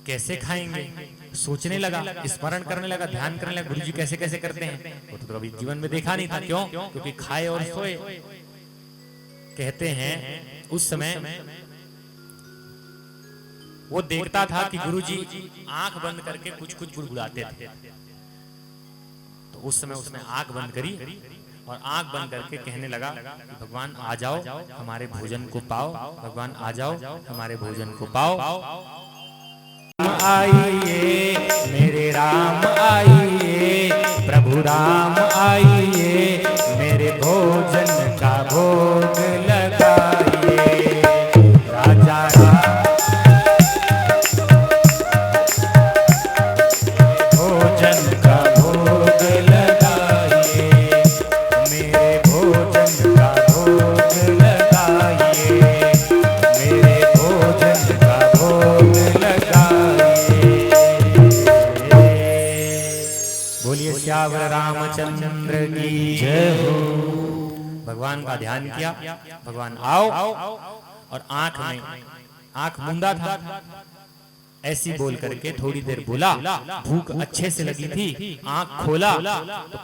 कैसे खाएंगे, सोचने लगा, स्मरण करने लगा, ध्यान करने लगा, गुरु जी कैसे कैसे करते हैं। वो तो कभी जीवन में देखा नहीं था। क्यों? क्योंकि खाए और सोए। कहते हैं उस समय वो देखता था कि गुरु जी आंख बंद करके कुछ कुछ गुड़गुड़ाते थे। तो उस समय उसने आंख बंद करी और आंख बंद करके कहने लगा कि भगवान आ जाओ, हमारे भोजन को पाओ, भगवान आ जाओ, हमारे भोजन को पाओ। आइए मेरे राम आइए, प्रभु राम आइए, मेरे भोजन का भोग लगाइए। राजा भोजन का भोग लगाइए, मेरे भोजन का भोग लगाइए, मेरे भोजन का भोग लगाइए। बोलिए श्यावर रामचंद्र की जय हो। भगवान का ध्यान किया, भगवान आओ, और आंख मूंदा था, ऐसी बोल करके थोड़ी देर बोला। भूख अच्छे से लगी थी, आंख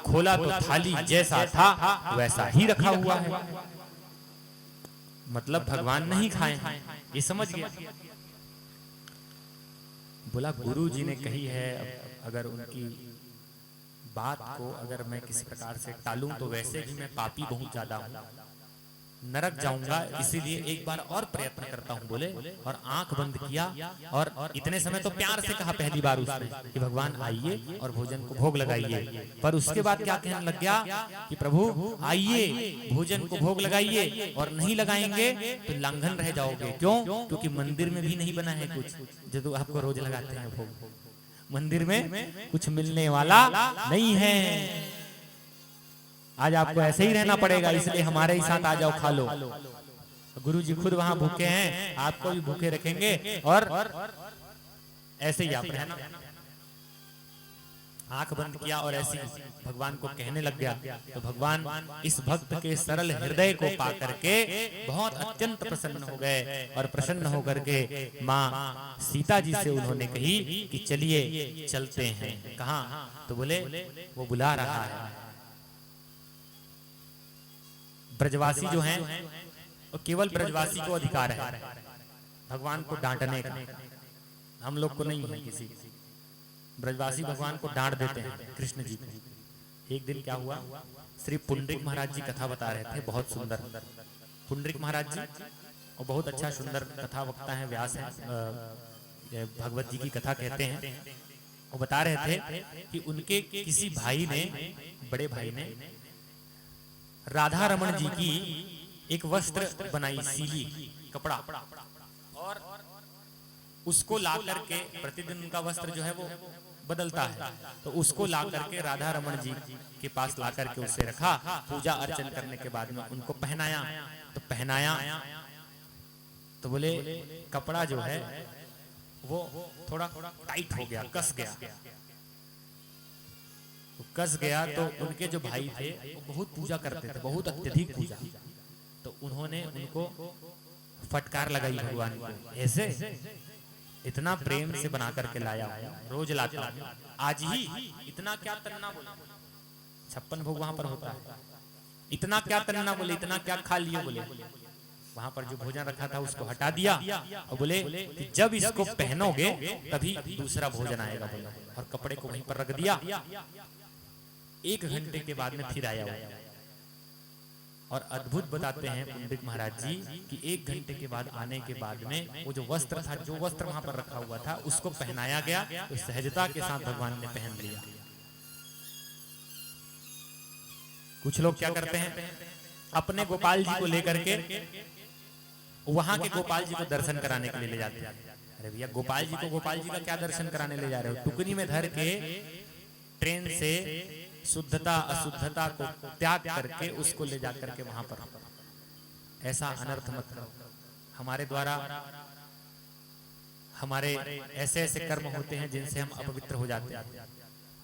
खोला तो थाली जैसा था वैसा ही रखा हुआ है। मतलब भगवान नहीं खाए, ये समझ गया। बोला गुरु जी ने कही है, अगर उनकी बात को अगर मैं किसी प्रकार से टालूं तो वैसे भी मैं पापी बहुत ज्यादा हूं, नरक जाऊंगा, इसीलिए एक बार और प्रयत्न करता हूं। बोले और आंख बंद किया और इतने समय तो प्यार से कहा पहली बार उसने कि भगवान आइए और भोजन को भोग लगाइए। पर उसके बाद क्या कहने लग गया कि प्रभु आइए, भोजन को भोग लगाइए, और नहीं लगाएंगे तो लांघन रह जाओगे। क्यों? क्योंकि मंदिर में भी नहीं बना है कुछ जो आपको रोज लगाते हैं भोग। मंदिर में कुछ मिलने वाला नहीं है। आज आपको ऐसे ही रहना पड़ेगा, इसलिए हमारे ही साथ आ जाओ, खा लो। गुरु जी खुद वहां भूखे हैं, आपको भी भूखे रखेंगे और ऐसे ही आप रहना। आंख बंद किया और ऐसी भगवान को कहने लग गया। तो भगवान इस भक्त के सरल हृदय को पा करके बहुत अत्यंत प्रसन्न हो गए, और प्रसन्न होकर के माँ सीता जी से उन्होंने कही कि चलिए चलते हैं। कहाँ? तो बोले वो बुला रहा है। ब्रजवासी जो हैं, वो केवल ब्रजवासी को अधिकार है भगवान को डांटने का, हम लोग को नहीं है किसी। ब्रजवासी भगवान को डांट देते हैं कृष्ण जी को। एक दिन क्या हुआ, श्री पुंडरीक महाराज जी कथा बता रहे थे, बहुत सुंदर। पुंडरीक महाराज जी और बहुत अच्छा सुंदर कथा वक्ता है, व्यास है, भगवत जी की कथा कहते हैं। वो बता रहे थे कि उनके किसी भाई ने, बड़े भाई ने राधा रमन जी की एक वस्त्र बनाई, सीली कपड़ा, और उसको ला करके प्रतिदिन उनका वस्त्र जो है वो बदलता है, तो उसको ला करके राधा रमन जी के पास ला करके उसे रखा। पूजा अर्चन करने के बाद में उनको पहनाया। तो बोले कपड़ा जो है वो थोड़ा टाइट हो गया, कस गया। तो उनके जो भाई थे वो बहुत पूजा करते थे, बहुत अत्यधिक पूजा। तो उन्होंने उनको फटकार लगाई भगवान को, ऐसे इतना प्रेम से बना करके लाया, रोज लाता हूं, आज ही इतना क्या तन्ना बोले, 56 भोग वहां पर होता है, इतना क्या तन्ना बोले, इतना क्या खा लियो बोले। वहां पर जो भोजन रखा था उसको हटा दिया और बोले कि जब इसको पहनोगे तभी दूसरा भोजन आएगा बोले, और कपड़े को वहीं पर रख दिया। 1 घंटे के बाद में फिर आया वो, और अद्भुत बताते हैं पुंडरीक महाराज जी कि 1 घंटे के बाद आने के बाद में वो जो वस्त्र था, जो वस्त्र वहां पर रखा हुआ था, उसको पहनाया गया, तो सहजता के साथ भगवान ने पहन लिया। कुछ लोग क्या करते हैं, अपने गोपाल जी को लेकर के वहां के गोपाल जी को दर्शन कराने के लिए ले जाते हैं। अरे भैया गोपाल जी का क्या दर्शन कराने ले जा रहे हो? टुकनी में धर के ट्रेन से शुद्धता अशुद्धता को त्याग करके उसको ले जाकर के वहां पर ऐसा अनर्थ मत करो। हमारे द्वारा हमारे ऐसे ऐसे कर्म होते हैं जिनसे हम अपवित्र हो जाते हैं।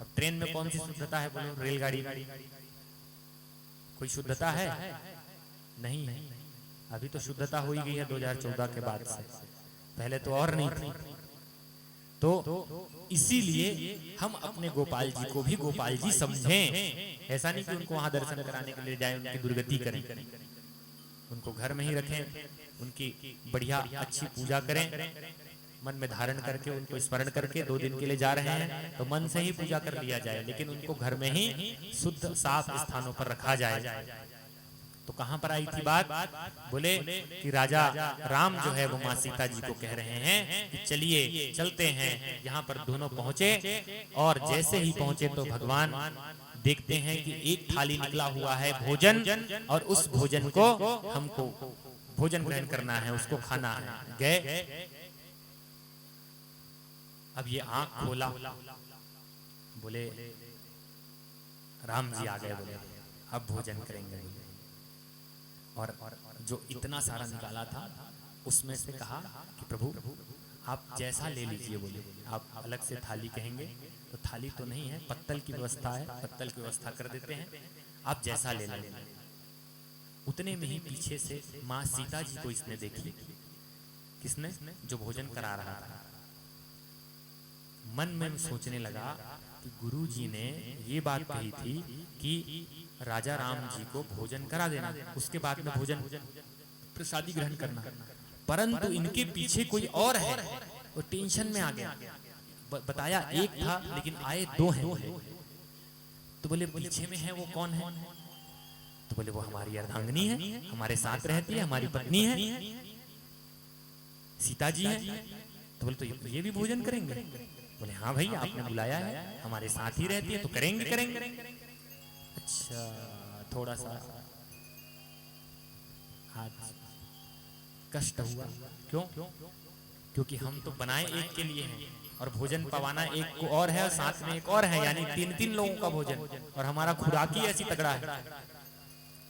अब ट्रेन में कौन सी शुद्धता है बोलो? रेलगाड़ी कोई शुद्धता है? नहीं। अभी तो शुद्धता हो ही गई है 2014 के बाद से, पहले तो और नहीं थी। तो इसीलिए हम अपने गोपाल जी को भी गोपाल जी समझें। ऐसा नहीं कि उनको वहां दर्शन कराने के लिए जाए, उनकी दुर्गति करें। उनको घर में ही रखें, उनकी बढ़िया अच्छी पूजा करें, मन में धारण करके उनको स्मरण करके 2 दिन के लिए जा रहे हैं तो मन से ही पूजा कर लिया जाए, लेकिन उनको घर में ही शुद्ध साफ स्थानों पर रखा जाए। तो कहां पर आई थी बात? बोले कि राजा राम जो है वो माँ सीता जी को कह रहे हैं कि चलिए चलते हैं। यहाँ पर दोनों पहुंचे और जैसे ही पहुंचे तो भगवान देखते हैं कि एक थाली निकला हुआ है भोजन, और उस भोजन को हमको भोजन ग्रहण करना है, उसको खाना है। गए, अब ये आंख खोला, बोले राम जी आ गए, बोले अब भोजन करेंगे। और जो इतना सारा निकाला था उसमें से कहा कि प्रभु आप जैसा ले लीजिए। बोले आप अलग से थाली कहेंगे तो थाली तो नहीं है, पत्तल की व्यवस्था है, पत्तल की व्यवस्था कर देते हैं, आप जैसा ले लें। उतने में ही पीछे से माँ सीता जी को इसने देखी। किसने? जो भोजन करा रहा था। मन में सोचने लगा कि गुरु जी ने ये बात कही थी कि राजा राम जी को भोजन करा देना, उसके बाद में भोजन प्रसादी ग्रहण करना, परंतु इनके पीछे कोई और है। वो टेंशन में आ गया। बताया एक था लेकिन आए 2 हैं। तो बोले पीछे में है वो कौन है? तो बोले वो हमारी अर्धांगिनी है, हमारे साथ रहती है, हमारी पत्नी है, सीता जी है। तो बोले तो ये भी भोजन करेंगे? बोले हाँ भाई आपने बुलाया है, हमारे साथ ही रहती है तो करेंगे। अच्छा, थोड़ा सा आज कष्ट हुआ। क्यों? क्योंकि हम तो बनाए एक के लिए हैं और भोजन पवाना एक को और है और साथ में एक और है, यानी 3 लोगों का भोजन, और हमारा खुराक ही ऐसी तगड़ा है।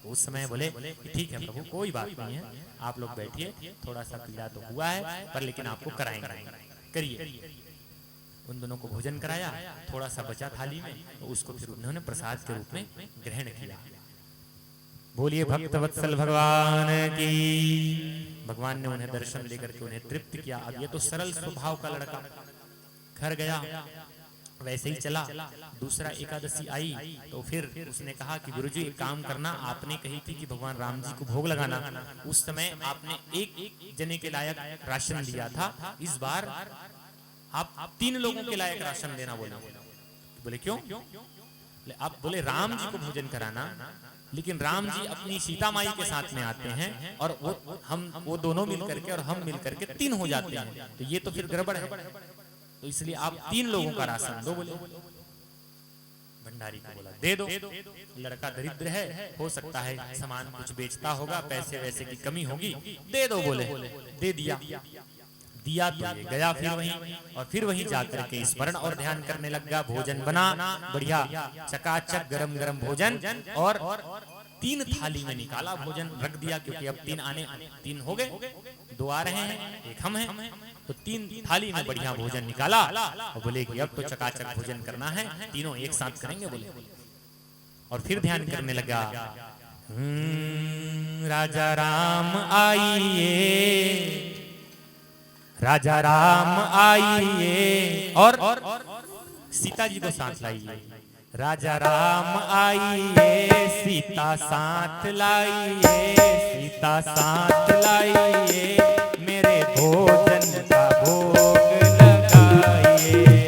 उस समय बोले ठीक है प्रभु कोई बात नहीं है, आप लोग बैठिए, थोड़ा सा पीड़ा तो हुआ है पर लेकिन आपको कराएंगे, करिए। उन दोनों को भोजन कराया, थोड़ा सा बचा थाली में, तो उसको फिर उन्होंने प्रसाद के रूप में ग्रहण किया। बोलिए भक्त वत्सल भगवान की। भगवान ने उन्हें दर्शन लेकर के उन्हें तृप्त किया। अब ये तो सरल स्वभाव का लड़का घर गया, वैसे ही चला। दूसरा एकादशी आई तो फिर उसने कहा कि गुरुजी एक काम करना, आपने कही थी कि भगवान राम जी को भोग लगाना, उस समय आपने एक जने के लायक राशन दिया था, इस बार आप 3 लोगों के लायक राशन देना। बोले क्यों? आप बोले राम जी को भोजन कराना, लेकिन राम जी अपनी सीता माई के साथ में आते हैं और वो दोनों मिलकर के और हम मिलकर के 3 हो जाते हैं, तो ये तो फिर गड़बड़ है, तो इसलिए आप 3 लोगों का राशन दो। बोले भंडारी को बोला दे दो, लड़का दरिद्र है, हो सकता है सामान कुछ बेचता होगा, पैसे वैसे की कमी होगी, दे दो। बोले दे दिया तो ये गया फिर वहीं, और फिर वहीं जाकर के स्मरण और ध्यान करने लग गया। भोजन बना बढ़िया चकाचक गरम गरम भोजन, और 3 थाली में निकाला भोजन, रख दिया, क्योंकि अब 3 हो गए, 2 आ रहे हैं, एक हम हैं, तो 3 थाली में बढ़िया भोजन निकाला और बोले कि अब तो चकाचक भोजन करना है, तीनों एक साथ करेंगे। बोले और फिर ध्यान करने लगा, राजा राम आइए, राजा राम आइए, और सीता जी को साथ लाइए। राजा राम आइए, सीता साथ लाइए, सीता साथ लाइए, मेरे भोजन का भोग लगाइए।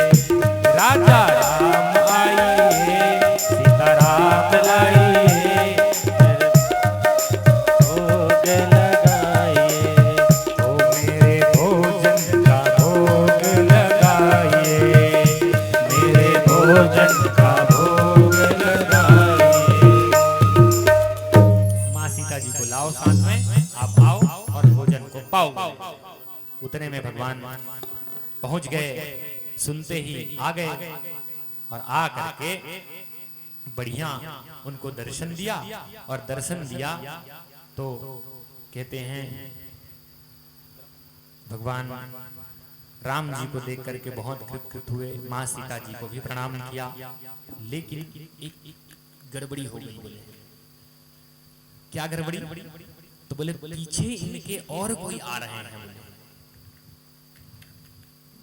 राजा राम आइए, सीता राम लाइए, भोग लगाइए, ओ मेरे भोजन का भोग लगाइए, मेरे भोजन का भोग लगाइए। माँ सीता जी को लाओ साथ में, आप आओ और भोजन को पाओ। उतने में भगवान पहुंच गए, सुनते ही आ गए, और आ करके बढ़िया उनको दर्शन दिया, और दर्शन दिया तो कहते हैं भगवान राम जी को देख करके बहुत कृतकृत हुए, माँ सीता जी को भी प्रणाम किया, लेकिन एक गड़बड़ी हो गई। बोले क्या गड़बड़ी? तो बोले पीछे इनके और कोई आ रहे हैं।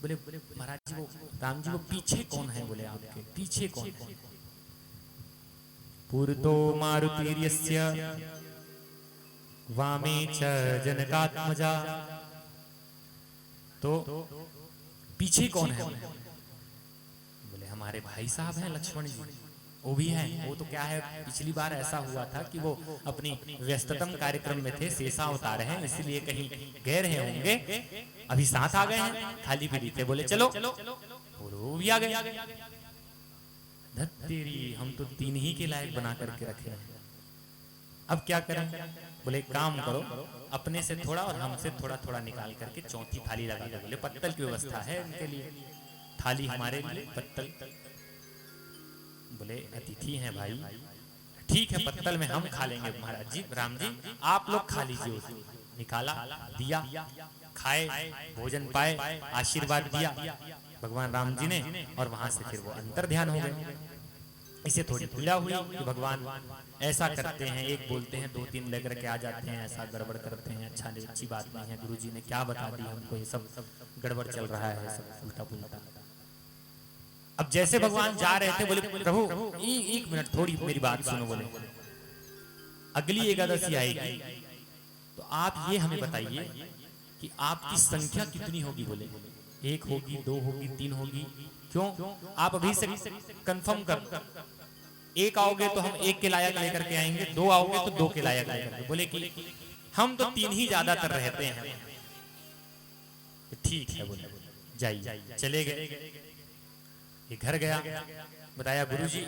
बोले महाराज जी वो राम जी वो पीछे कौन है? बोले आपके पीछे कौन? पूर्तो मारुतिर्यस्य वामे च जनकात्मजा। तो पीछे कौन है? बोले हमारे भाई साहब हैं लक्ष्मण जी, वो भी हैं। वो तो क्या है, पिछली बार ऐसा हुआ था कि वो अपनी व्यस्ततम कार्यक्रम में थे, शेषा उतार हैं, इसलिए कहीं गए रहे होंगे, अभी साथ आ गए हैं, खाली पीली थे। बोले चलो, वो भी आ गए। धत्तेरी, हम तो 3 ही के लायक बना करके रखे हैं, अब क्या करें? बोले काम करो, अपने से थोड़ा और हमसे थोड़ा थोड़ा निकाल करके चौथी थाली लगा दो। बोले पत्तल की व्यवस्था है उनके लिए, थाली हमारे लिए, पत्तल। बोले अतिथि हैं भाई, ठीक है पत्तल में हम खा लेंगे महाराज जी, राम जी आप लोग खा लीजिए। उसको निकाला, दिया, खाए, भोजन पाए, आशीर्वाद दिया भगवान राम जी ने, और वहां से फिर वो अंतर ध्यान हो गए। इसे थोड़ी पीड़ा हुई कि भगवान ऐसा करते हैं, एक बोलते हैं 2-3 लेकर के आ जाते हैं, ऐसा गड़बड़ करते हैं, अच्छा नहीं, अच्छी बात नहीं है। गुरुजी ने क्या बता दी हमको, ये सब गड़बड़ चल रहा है, सब उल्टा पुल्टा। अब जैसे भगवान जा रहे थे, बोले प्रभु एक मिनट थोड़ी मेरी बात सुनो। बोले अगली एकादशी आएगी तो आप ये हमें बताइए कि आपकी संख्या कितनी होगी। बोले 1 होगी, 2 होगी, 3 होगी। क्यों? आप अभी से कंफर्म कर, 1 आओगे तो हम 1 के लायक लेकर के आएंगे, 2 आओगे तो 2 के लायक लेकर। बोले कि हम तो 3 ही ज्यादातर रहते हैं। ठीक है, बोले जाइए। चले गए, ये घर गया, बताया गुरुजी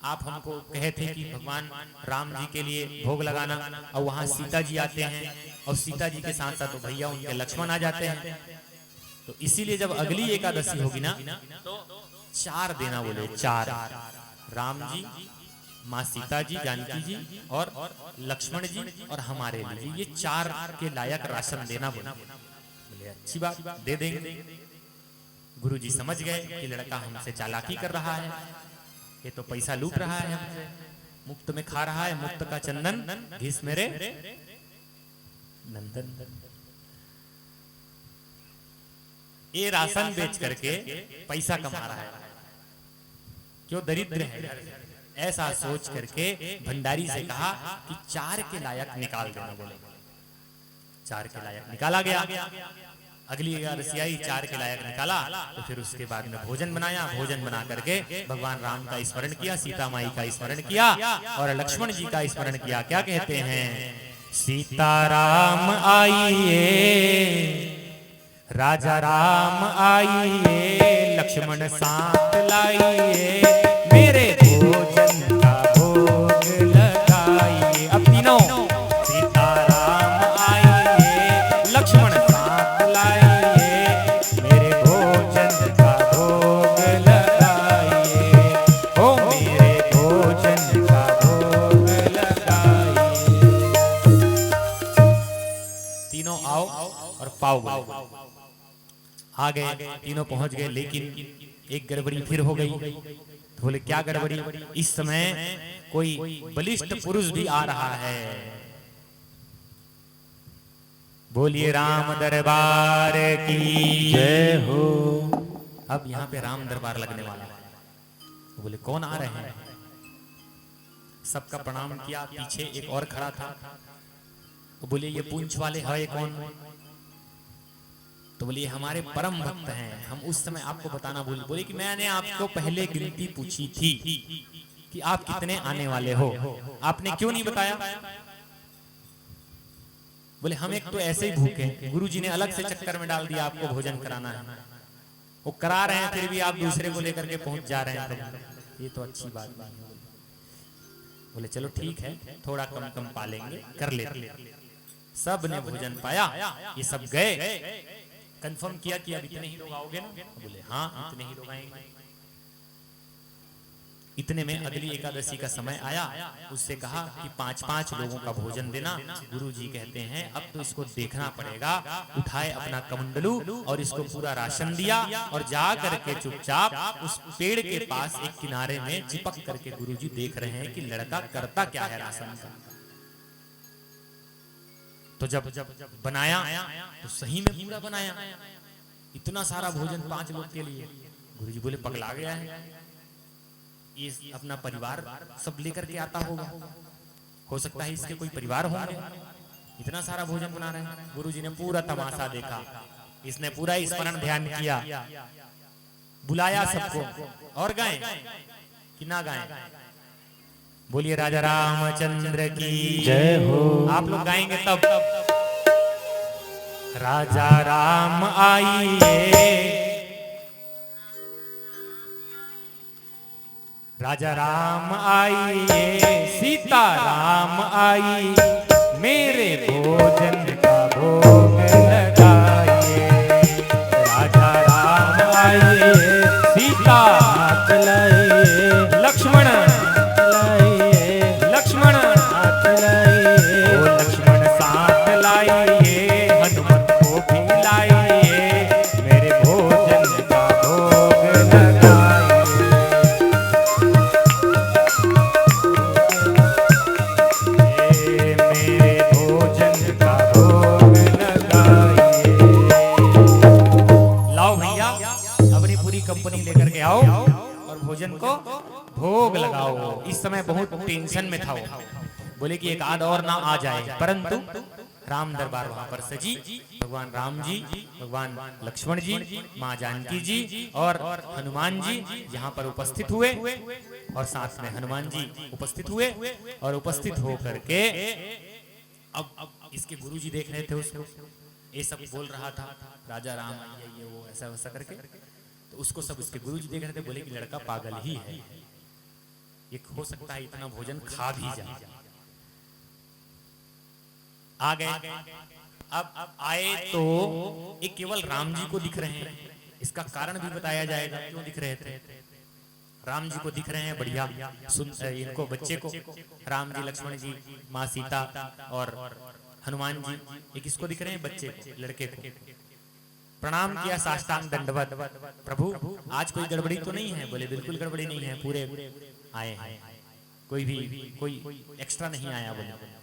आप हमको कहे थे कि भगवान राम जी के लिए भोग लगाना, और वहां सीता जी आते हैं, और सीता जी के साथ साथ तो भैया उनके लक्ष्मण आ जाते हैं, तो इसीलिए जब अगली एकादशी होगी ना तो 4 देना। बोले 4, राम जी, माँ सीता जी, जानकी जी और लक्ष्मण जी और हमारे लिए ये 4 के लायक राशन देना। बोले अच्छी बात, दे देंगे। गुरुजी समझ गए कि लड़का हमसे चालाकी कर रहा है, ये तो पैसा लूट रहा है हमसे, मुफ्त में खा रहा है, मुफ्त का चंदन घिस मेरे नंदन। ये राशन बेच करके पैसा कमा रहा है, क्यों दरिद्र है। ऐसा सोच करके भंडारी से कहा कि 4 के लायक निकाल देना। बोले 4 के लायक निकाला गया। अगली एकादशी आई, 4 के लायक निकाला, तो फिर उसके बाद में भोजन बनाया। भोजन बना करके भगवान राम का स्मरण किया, सीता माई का स्मरण किया और लक्ष्मण जी का स्मरण किया। क्या कहते हैं? सीताराम आइए, राजा राम आइए, लक्ष्मण साथ लाइए, मेरे भोजन का भोग लगाइए। अब तीनों, सीताराम आइए, लक्ष्मण साथ लाइए, मेरे भोजन का भोग लगाइए, ओ मेरे भोजन का भोग लगाइए। तीनों आओ और पाओ। आ गए, तीनों पहुंच गए, लेकिन एक गड़बड़ी फिर हो गई। तो बोले क्या गड़बड़ी? इस समय कोई बलिष्ठ पुरुष भी आ रहा है। बोलिए राम दरबार की जय हो। अब यहाँ पे राम दरबार लगने वाला है। तो बोले कौन आ रहे हैं? सबका प्रणाम किया। पीछे एक और खड़ा था, वो बोले ये पूंछ वाले है कौन? तो बोलिए हमारे परम भक्त हैं। हम उस समय आपको बताना भूल, बोले कि मैंने आपको पहले गिनती पूछी थी कि आप कितने आने वाले हो, आपने क्यों नहीं बताया? बोले हम एक तो ऐसे ही भूखे, गुरुजी ने अलग से चक्कर में डाल दिया, आपको भोजन कराना है, वो करा रहे हैं, फिर भी आप दूसरे को लेकर के पहुंच जा रहे हैं, ये तो अच्छी बात नहीं है। बोले चलो ठीक है, थोड़ा कम कम पालेंगे, कर लेते। सब ने भोजन पाया, ये सब गए, कंफर्म किया कि अब इतने ही लोग आओगे ना? बोले हाँ इतने ही लोग आएंगे। इतने में अगली एकादशी का समय आया, उससे कहा कि 5-5 लोगों का भोजन देना। गुरुजी कहते हैं अब तो इसको देखना पड़ेगा। उठाए अपना कमंडलू और इसको पूरा राशन दिया और जा करके चुपचाप उस पेड़ के पास एक किनारे में चिपक करके गुरुजी देख रहे हैं कि लड़का करता क्या है राशन का। तो जब बनाया तो सही में पूरा बनाया, इतना सारा भोजन 5 लोग के लिए। गुरुजी बोले पगला गया है, ये अपना परिवार सब लेकर के आता होगा, हो सकता है इसके कोई परिवार होंगे, इतना सारा भोजन बना रहे हैं। गुरुजी ने पूरा तमाशा देखा, इसने पूरा स्मरण ध्यान किया, बुलाया सबको, और गाएं कि ना गाएं? बोलिए राजा रामचंद्र की जय हो। आप लोग गाएंगे तब। राजा राम आइए, राजा राम आइए, सीता राम आई, मेरे भोजन का भोग लगाइए। राजा राम आइए, सीता हाथ लाइए, लक्ष्मण लाइए, लक्ष्मण हाथ लाइए, ओ लक्ष्मण साथ लाइए, हनुमत को भी लाइए, मेरे भोजन का भोग लगाइए। मेरे भोजन का भोग लगाइए। लाओ भैया, अपनी पूरी कंपनी लेकर के आओ और भोजन को भोग लगाओ। इस समय बहुत टेंशन में था वो, बोले कि एक आध और ना आ जाए, परंतु राम दरबार वहां पर सजी। भगवान राम जी, भगवान लक्ष्मण जी, माँ जानकी जी और हनुमान जी यहाँ पर उपस्थित हुए, और साथ में हनुमान जी उपस्थित हुए, और उपस्थित होकर के अब इसके गुरु जी देख रहे थे उसको, ये सब बोल रहा था, राजा राम ये वो ऐसा वैसा करके, तो उसको सब उसके गुरु जी देख रहे थे। बोले कि लड़का पागल ही है, ये हो सकता है इतना भोजन खा भी जाए। आ गए, अब आए तो ये केवल राम जी को दिख रहे हैं, इसका कारण भी बताया जाएगा क्यों दिख रहे थे। राम जी को दिख रहे हैं बढ़िया, सुन इनको बच्चे को, राम जी, लक्ष्मण जी, माँ सीता और हनुमान जी, ये किसको दिख रहे हैं? बच्चे को, लड़के को। प्रणाम किया, साष्टांग दंडवत, प्रभु आज कोई गड़बड़ी तो नहीं है? बोले बिल्कुल गड़बड़ी नहीं है, पूरे आए हैं, कोई एक्स्ट्रा नहीं आया। बोले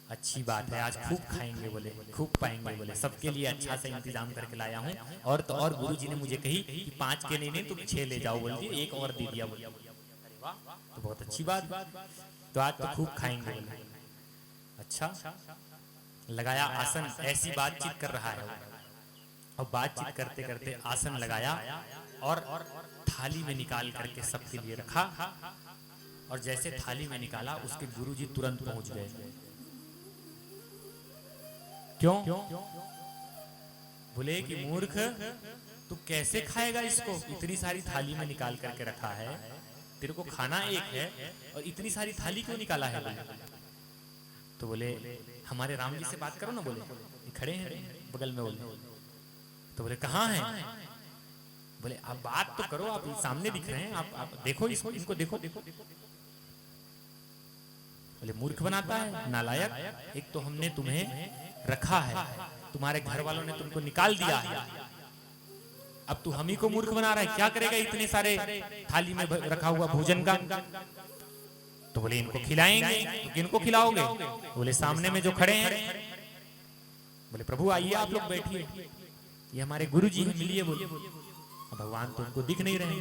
अच्छी बात है, आज खूब खाएंगे, बोले खूब पाएंगे, बोले सबके लिए अच्छा से इंतजाम करके लाया हूँ। और तो और गुरु जी ने मुझे कही कि 5 के नहीं तुम 6 ले जाओ, बोल दिए, एक और दे दिया। बोले तो बहुत अच्छी बात, तो आज तो खूब खाएंगे। बोले अच्छा, लगाया आसन, ऐसी बातचीत कर रहा है, और बातचीत करते करते आसन लगाया और थाली में निकाल करके सबके लिए रखा, और जैसे थाली में निकाला उसके गुरुजी तुरंत पहुंच गए। क्यों? बोले कि मूर्ख, तू कैसे खाएगा इसको? इतनी सारी थाली में निकाल करके रखा है, तेरे को खाना एक है और इतनी सारी थाली क्यों निकाला है? बोले तो बोले हमारे राम जी से बात करो ना। बोले खड़े हैं बगल में। बोले तो बोले कहाँ हैं? बोले आप बात तो करो, आप सामने दिख रहे हैं, आप देखो इसको, इनको देखो। बोले मूर्ख बनाता है, नालायक, एक तो हमने तुम्हें रखा है, तुम्हारे घर वालों ने तुमको निकाल दिया है, अब तू हम ही को मूर्ख बना रहा है, क्या करेगा इतने सारे थाली में रखा हुआ भोजन का? तो बोले इनको खिलाएंगे। तो किनको खिलाओगे? बोले सामने में जो खड़े हैं। बोले प्रभु आइए आप लोग बैठिए, ये हमारे गुरु जी हैं, मिलिए। बोले भगवान तो उनको दिख नहीं रहे।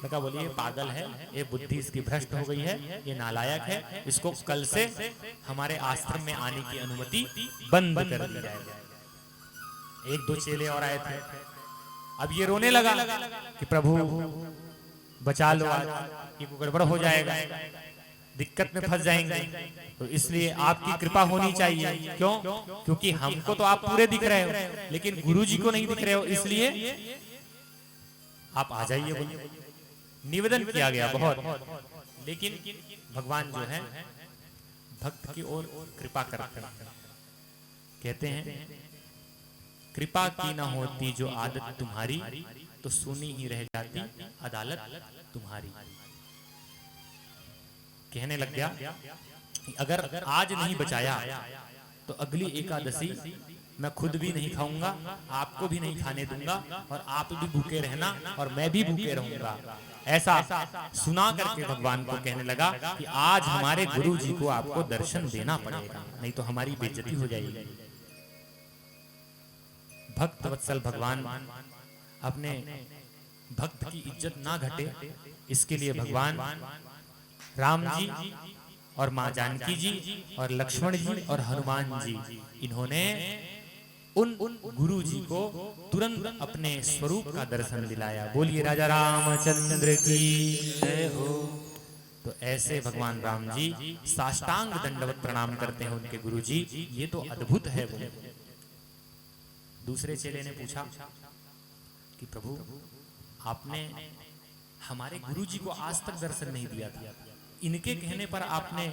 लगा बोलिए पागल है, ये बुद्धि इसकी भ्रष्ट हो गई है, ये नालायक है, इसको कल से हमारे आश्रम में आने की अनुमति बंद कर दी जाएगी। 1-2 चेले और आए थे, अब ये रोने लगा कि प्रभु बचा लो, आज ये गड़बड़ हो जाएगा, दिक्कत में फंस जाएंगे, तो इसलिए आपकी कृपा होनी चाहिए। क्यों? क्योंकि हमको तो आप पूरे दिख रहे हो, लेकिन गुरु जी को नहीं दिख रहे हो, इसलिए आप आ जाइए। बोलिए निवेदन किया गया बहुत, लेकिन भगवान जो है भक्त की ओर कृपा करते हैं। कहते हैं कृपा की ना होती जो आदत तुम्हारी, तो सुनी ही रह जाती अदालत तुम्हारी। कहने लग गया कि अगर आज नहीं बचाया तो अगली एकादशी मैं खुद भी नहीं खाऊंगा, आपको भी नहीं खाने दूंगा, और आप भी भूखे रहना और मैं भी भूखे रहूंगा। ऐसा सुना करके भगवान को कहने लगा कि आज हमारे गुरु जी को आपको दर्शन देना पड़ेगा, नहीं तो हमारी बेइज्जती हो जाएगी। भक्त वत्सल भगवान अपने भक्त की इज्जत ना घटे, इसके लिए भगवान राम जी और माँ जानकी जी और लक्ष्मण जी और हनुमान जी, इन्होंने उन गुरु जी को तुरंत अपने स्वरूप का दर्शन दिलाया। बोलिए राजा रामचंद्र की जय हो। तो ऐसे भगवान राम जी साष्टांग दंडवत प्रणाम करते हैं उनके गुरु जी, ये तो अद्भुत है। बोले दूसरे चेले ने पूछा कि प्रभु आपने हमारे गुरु जी को आज तक दर्शन नहीं दिया था, इनके कहने पर आपने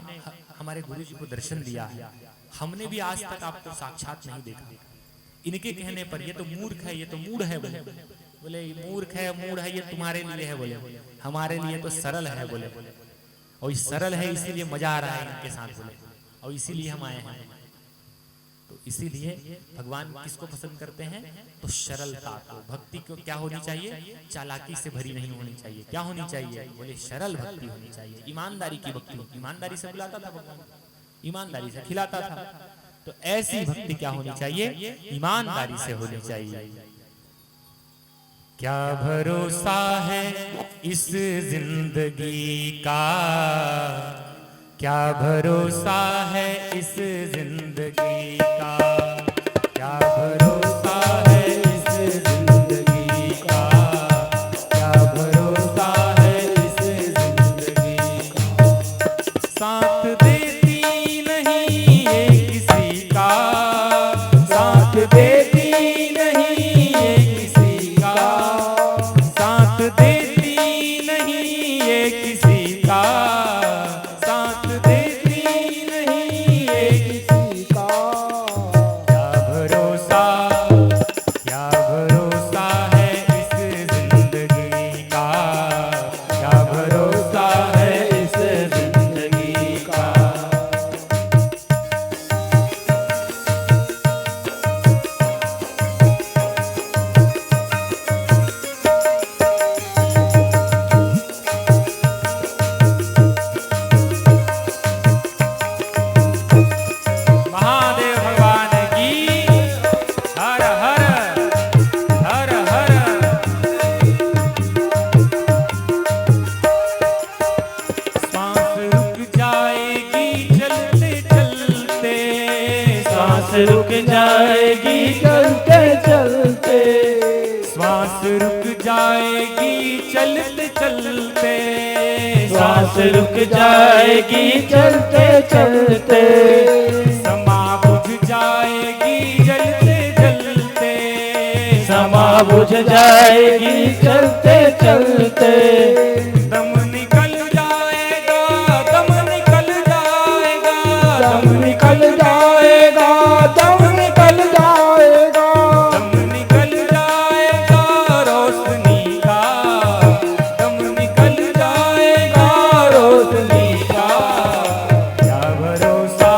हमारे गुरु जी को दर्शन दिया है, हमने भी आज तक आपको साक्षात नहीं देखा। इनके कहने पर ये तो मूर्ख है, ये तो मूढ़ है। बोले मूर्ख है मूढ़ है ये तुम्हारे लिए है, बोले हमारे लिए तो सरल है। बोले और सरल है इसीलिए मजा आ रहा है इनके साथ। बोले और इसीलिए हम आए हैं। तो इसीलिए भगवान किसको पसंद करते हैं? तो सरलता को। भक्ति को क्या होनी चाहिए? चालाकी से भरी नहीं होनी चाहिए। क्या होनी चाहिए? बोले सरल भक्ति होनी चाहिए, ईमानदारी की भक्ति। ईमानदारी से बुलाता था भगवान, ईमानदारी से खिलाता था। तो ऐसी भक्ति क्या होनी चाहिए? ईमानदारी से होनी चाहिए। क्या भरोसा है इस जिंदगी का, क्या भरोसा है इस जिंदगी का, क्या भरोसा है इस जिंदगी का, क्या भरोसा है इस जिंदगी का। साथ देती नहीं ये किसी का, साथ देती नहीं ये किसी का, साथ देती नहीं ये किसी का, साथ देती नहीं ये किसी का। क्या भरोसा है इस जिंदगी का, क्या भरोसा है इस जिंदगी का। महादेव भगवान की हर हर हर हर। सांस रुक जाएगी चलते चलते, सांस रुक जाएगी चलते चलते, सांस रुक जाएगी चलते चलते, सांस रुक जाएगी चलते चलते, समा बुझ जाएगी जलते जलते, समा बुझ जाएगी चलते चलते। दम निकल जाएगा, दम निकल जाएगा, दम निकल जाएगा, दम निकल जाएगा, दम निकल जाएगा रोशनी का, दम निकल जाएगा रोशनी का। क्या भरोसा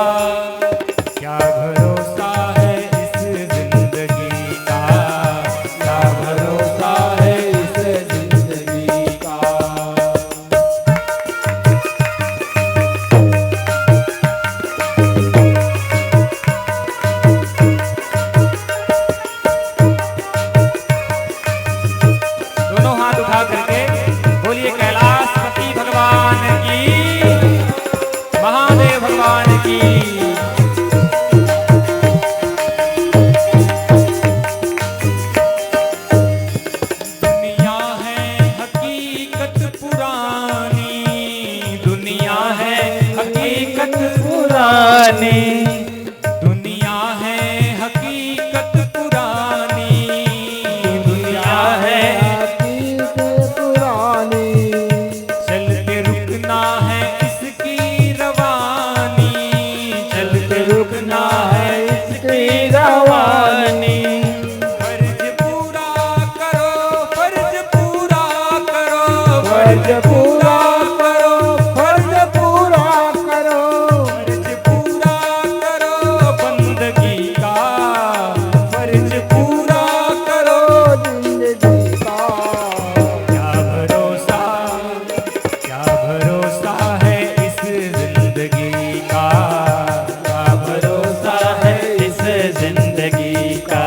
है इस जिंदगी का, क्या भरोसा है इस जिंदगी का। दोनों हाथ उठा करके बोलिए कैलाशपति भगवान की, महादेव भगवान की। दुनिया है हकीकत पुरानी, दुनिया है हकीकत पुरानी, दुनिया है हकीकत पुरानी, दुनिया है हकीकत पुरानी, चलते रुकना है इसकी रवानी, चलते रुकना है इसकी रवानी। फर्ज पूरा करो, फर्ज पूरा करो, फर्ज पूरा करो, फर्ज पूरा करो, फर्ज पूरा करो बंदगी का, फर्ज पूरा करो। जिंदगी का। क्या भरोसा है इस जिंदगी का, क्या भरोसा है इस जिंदगी का।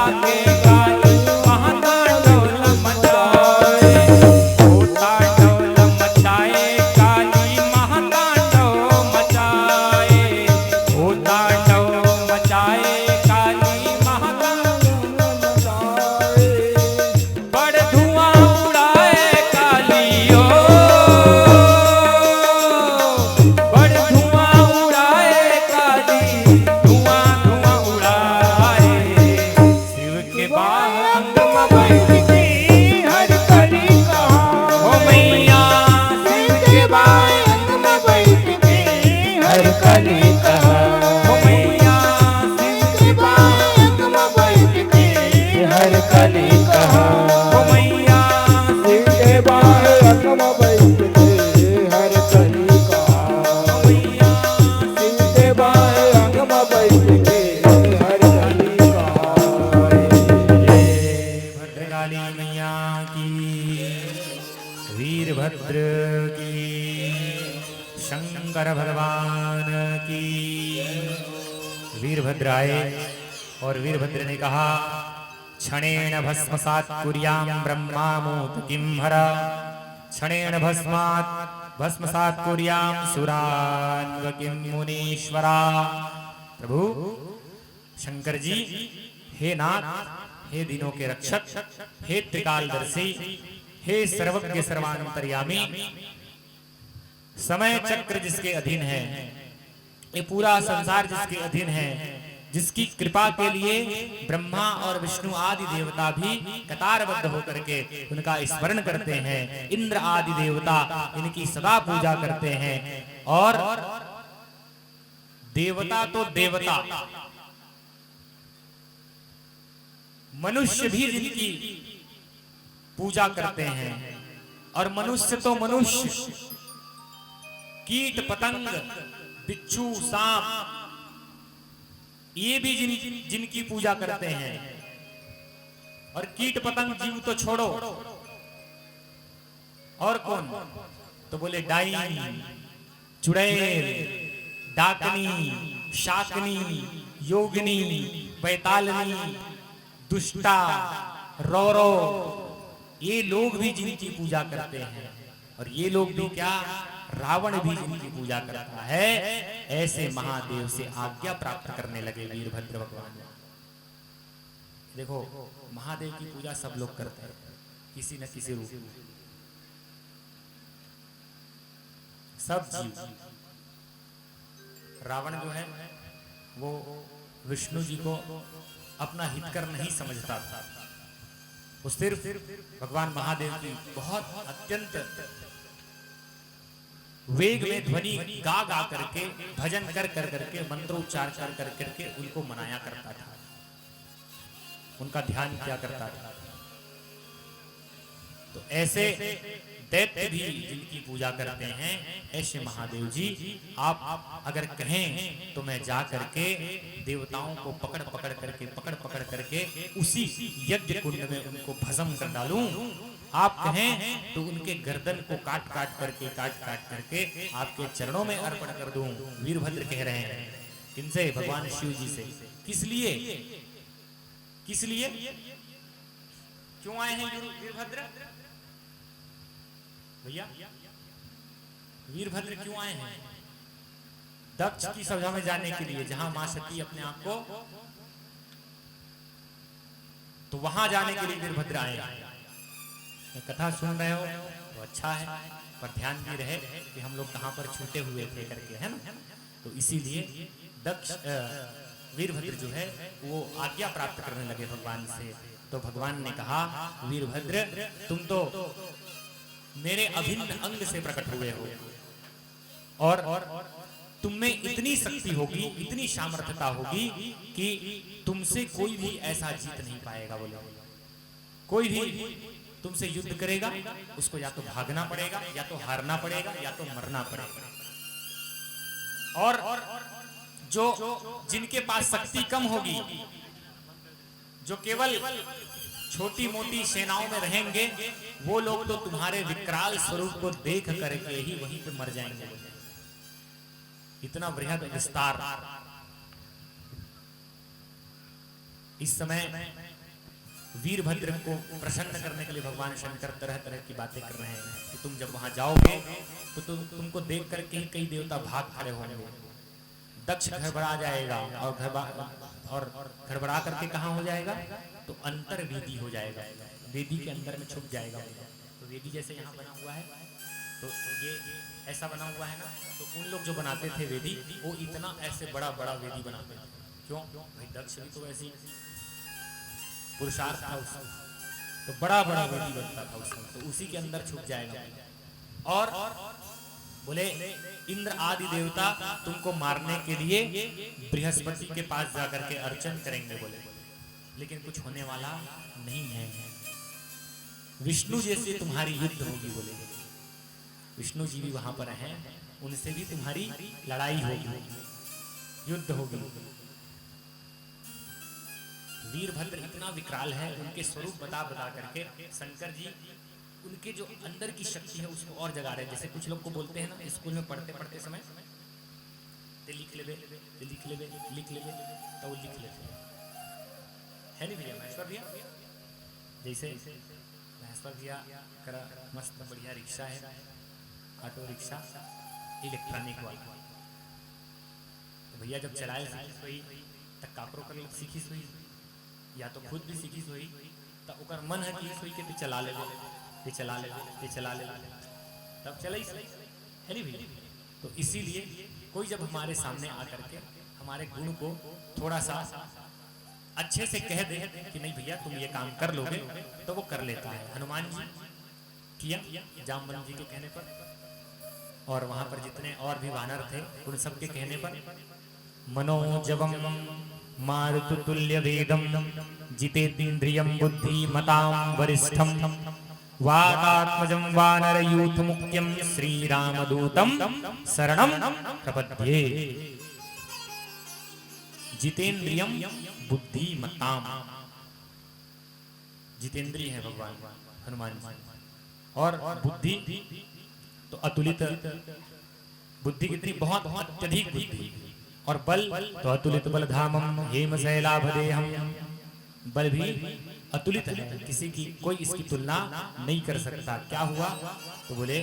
जाके काली महातांडव मचाए, होता डोल मचाए काली महातांडव मचाए, होता डोल मचाए काली महातांडव मचाए। बड़ धुआं उड़ाए काली ओ, बड़ धुआं उड़ाए काली, धुआं धुआं उड़ाए। शिव के बांग में बैठ के हर कली कहा, ओ मैया शिव के बांग में बैठ के हर कली कहा, ओ मैया शिव के बांग में बैठ के हर कली कहा, ओ मैया शिव के बांग में बैठ के हर कली कहा, ओ मैया शिव के बांग में बैठ के हर कली कहा। भद्रकाली मैया की, वीरभद्र की, शंकर भगवान की। वीरभद्र आए और वीरभद्र ने कहा, क्षणेन भस्मसात् कुर्याम ब्रह्मामूत किंहरा, क्षणेन भस्मसात् कुर्याम सुरान् व किं मुनीश्वरा। प्रभु शंकर जी, हे नाथ, हे दिनों के रक्षक, हे त्रिकालदर्शी, हे सर्वज्ञ सर्वांतर्यामी, समय चक्र जिसके अधीन है, ये पूरा संसार जिसके अधीन है, जिसकी कृपा के लिए ब्रह्मा और विष्णु आदि देवता भी कतारबद्ध होकर के उनका स्मरण करते हैं, इंद्र आदि देवता इनकी सदा पूजा करते हैं। और देवता तो देवता, मनुष्य भी जिनकी पूजा करते हैं, और मनुष्य तो मनुष्य, कीट पतंग बिच्छू सांप ये भी जिनकी पूजा करते हैं। और कीट पतंग जीव तो छोड़ो, और कौन, तो बोले डाइन, चुड़ैल, डाकनी, शाकनी, योगिनी, बैतालनी, दुष्टा, रौरो, ये लोग भी जिनकी पूजा करते हैं। और ये लोग भी क्या, रावण भी जिनकी पूजा करता है। ऐसे महादेव से आज्ञा प्राप्त करने लगे वीरभद्र भगवान। देखो, महादेव की पूजा सब लोग करते हैं किसी न किसी रूप में, सब जीव। रावण जो है वो विष्णु जी को अपना हितकर नहीं समझता था, वो सिर्फ भगवान महादेव की बहुत अत्यंत वेग में ध्वनि गा गा करके, भजन कर कर करके, मंत्रोच्चार कर कर करके उनको मनाया करता था, उनका ध्यान किया करता था। तो ऐसे दैत्य भी जिनकी पूजा करते हैं, ऐसे महादेव जी आप अगर कहें तो मैं जा करके देवताओं को पकड़ पकड़ करके उसी यज्ञ कुंड में उनको भस्म कर डालूं। आप कहें तो उनके गर्दन को काट काट करके आपके चरणों में अर्पण कर दूं। वीरभद्र कह रहे हैं, किनसे, भगवान शिव जी से। किस लिए, किस लिए, क्यों आए हैं वीरभद्र? भैया, वीरभद्र क्यों आए हैं? दक्ष की सभा में जाने के लिए, जहां मां सती अपने आप को, तो वहां जाने के लिए वीरभद्र आए हैं। कथा सुन रहे हो तो अच्छा है, पर ध्यान भी रहे कि हम लोग कहां पर छूटे हुए थे करके, है ना। तो इसीलिए दक्ष वीरभद्र जो है वो आज्ञा प्राप्त करने लगे भगवान से। तो भगवान ने कहा, वीरभद्र तुम तो मेरे अभिन्न अंग से प्रकट हुए हो, और तुम में इतनी शक्ति होगी, इतनी सामर्थ्यता होगी कि तुमसे कोई भी ऐसा जीत नहीं पाएगा। बोले, कोई भी तुमसे युद्ध करेगा उसको या तो भागना पड़ेगा, या तो हारना पड़ेगा, या तो मरना पड़ेगा। और जो जिनके पास शक्ति कम होगी, जो केवल छोटी मोटी सेनाओं में रहेंगे, वो लोग तो तुम्हारे विकराल स्वरूप को देख करके ही वहीं पे मर जाएंगे। इतना बृहद विस्तार। इस समय वीरभद्र को प्रसन्न करने के लिए भगवान शंकर तरह तरह की बातें कर रहे हैं कि तुम जब वहां जाओगे तो तुमको देख करके ही कई देवता भाग खड़े होंगे। दक्ष घबरा जाएगा और घबरा करके कहाँ हो जाएगा, तो अंतर वेदी हो जाएगा, वेदी के अंदर में छुप जाएगा। तो वेदी जैसे यहाँ बना हुआ है, तो ये ऐसा बना हुआ है ना, तो उन लोग जो बनाते थे वेदी, वो इतना ऐसे बड़ा बड़ा वेदी बनाते थे। क्यों भाई, दक्ष भी तो ऐसी पुरुषार्थ था उसका, तो बड़ा बड़ा वेदी बनता था उसका, तो उसी के अंदर छुप जाएगा। और बोले इंद्र आदि देवता तुमको मारने के लिए बृहस्पति के पास जाकर के अर्चन करेंगे बोले, लेकिन कुछ होने वाला नहीं है। विष्णु जी से तुम्हारी युद्ध होगी बोले, विष्णु जी भी वहां पर हैं, उनसे भी तुम्हारी लड़ाई होगी, युद्ध होगी। वीरभद्र इतना विकराल है, उनके स्वरूप बता बता करके शंकर जी उनके जो अंदर की शक्ति है उसको और जगा रहे हैं। जैसे कुछ लोग को बोलते हैं ना, स्कूल में पढ़ते पढ़ते समय लिख लेबे लिख लेबे लिख लेबे, तो वो लिख लेते है नहीं भैया, महेश्वर भैया, जैसे महेश्वर भैया करा मस्त बढ़िया रिक्शा है, ऑटो रिक्शा इलेक्ट्रॉनिक वाला, तो भैया जब चलाए सोई तक कापरो कर सीखी सोई, या तो खुद भी सीखी सोई, तो ओकर मन है कि सोई के चला ले चला ले तब चले है नहीं भैया। तो इसीलिए कोई जब हमारे सामने आकर के हमारे गुण को थोड़ा सा अच्छे से कह दे कि नहीं भैया तुम ये काम कर लोगे, तो वो कर लेता है। हनुमान जी किया जामवंत जी के कहने पर, और वहां पर जितने और भी वानर थे उन सबके कहने पर, मनोजवम मारुतुल्य वेदम जितेन्द्रियं बुद्धिमतां वरिष्ठम वातात्मजं वानरयूथ मुख्यं श्रीरामदूतं शरणं प्रपद्ये। जितेन्द्रियं बुद्धिमतां, जितेंद्रिय है भगवान हनुमान जी, और बुद्धि तो अतुलित बुद्धि कितनी, बहुत अत्यधिक बुद्धि, और बल तो अतुलित बलधामम हेमशैलाभदेहम, बल भी अतुलित है, किसी की कोई इसकी तुलना नहीं कर सकता। क्या हुआ, तो बोले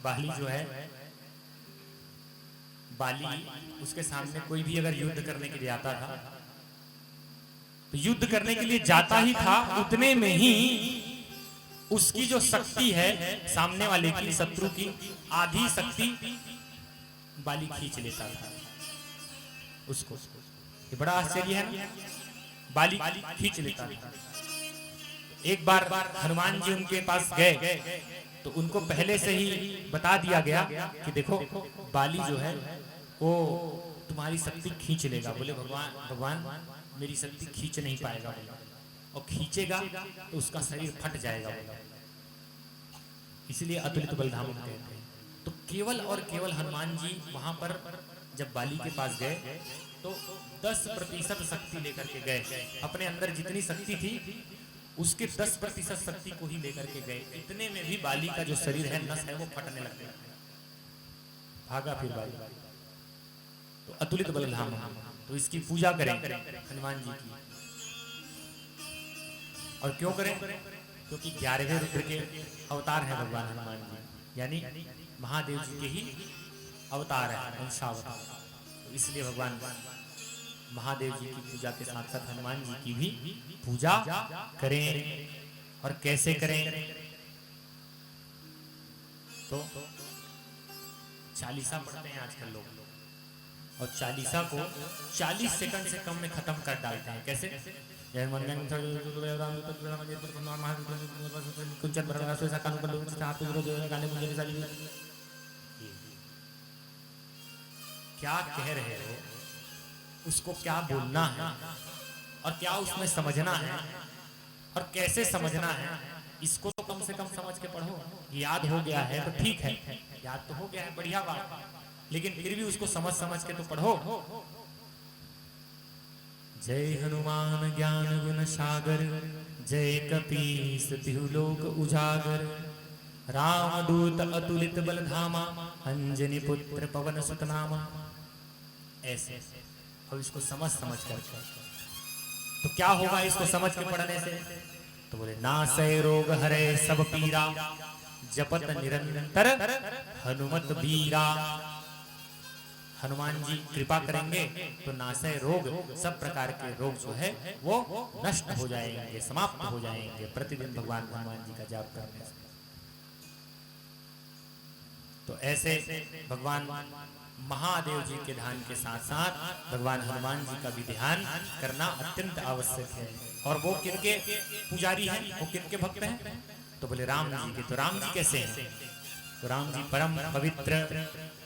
बाली जो है, बाली उसके सामने कोई भी अगर युद्ध करने के लिए आता था, तो युद्ध करने के लिए जाता ही था, उतने में ही उसकी जो शक्ति है सामने वाले की, शत्रु की आधी शक्ति बाली खींच लेता था उसको। ये बड़ा आश्चर्य है ना, बाली खींच लेता था। एक बार हनुमान जी उनके पास गए तो उनको पहले से ही बता दिया गया कि देखो बाली जो है वो तुम्हारी शक्ति खींच लेगा। बोले भगवान मेरी शक्ति खींच नहीं पाएगा, बोला, और खींचेगा तो उसका शरीर फट जाएगा, बोला। इसलिए अतुलित बलधाम कहते हैं। तो केवल और केवल हनुमान जी वहां पर जब बाली के पास गए तो 10% शक्ति लेकर के गए, अपने अंदर जितनी शक्ति थी उसके 10% शक्ति को ही लेकर के गए। इतने में भी बाली का जो शरीर है, नस है, वो फटने लग गया, भागा फिर बाली। तो अतुलित बलधाम, तो इसकी पूजा करें हनुमान जी की। और क्यों करें, क्योंकि 11वें रुद्र के अवतार है भगवान हनुमान जी, यानी महादेव जी के ही अवतार है, अंशावतार। तो इसलिए भगवान महादेव जी की पूजा के साथ साथ हनुमान जी की भी पूजा करें। और कैसे करें, तो चालीसा पढ़ते हैं आजकल लोग, और चालीसा को 40 सेकंड से कम में खत्म कर डालते हैं। कैसे, क्या कह रहे हो, उसको क्या बोलना है, और क्या उसमें समझना है, और कैसे समझना है, इसको तो कम से कम समझ के पढ़ो। याद हो गया है तो ठीक है, याद तो हो गया है, बढ़िया बात, लेकिन फिर भी उसको समझ समझ के तो पढ़ो। जय हनुमान ज्ञान गुण सागर, जय कपीस तिहु लोक उजागर, रामदूत अतुलित बलधामा, अंजनी पुत्र पवन सुत नामा। ऐसे अब इसको समझ समझ कर तो क्या होगा इसको समझ के पढ़ने से? तो बोले नासै रोग हरे सब पीरा, जपत निरंतर हनुमत बीरा। हनुमान जी कृपा करेंगे तो नासै रोग, सब प्रकार के रोग जो है वो नष्ट हो जाएंगे, समाप्त हो जाएंगे प्रतिदिन भगवान हनुमान जी का जाप करने से। तो ऐसे भगवान महादेव जी के ध्यान के साथ साथ भगवान हनुमान जी का भी ध्यान करना अत्यंत आवश्यक है। और वो किनके पुजारी हैं, वो किनके भक्त हैं? तो बोले राम जी के। तो राम जी कैसे हैं? तो राम जी परम पवित्र,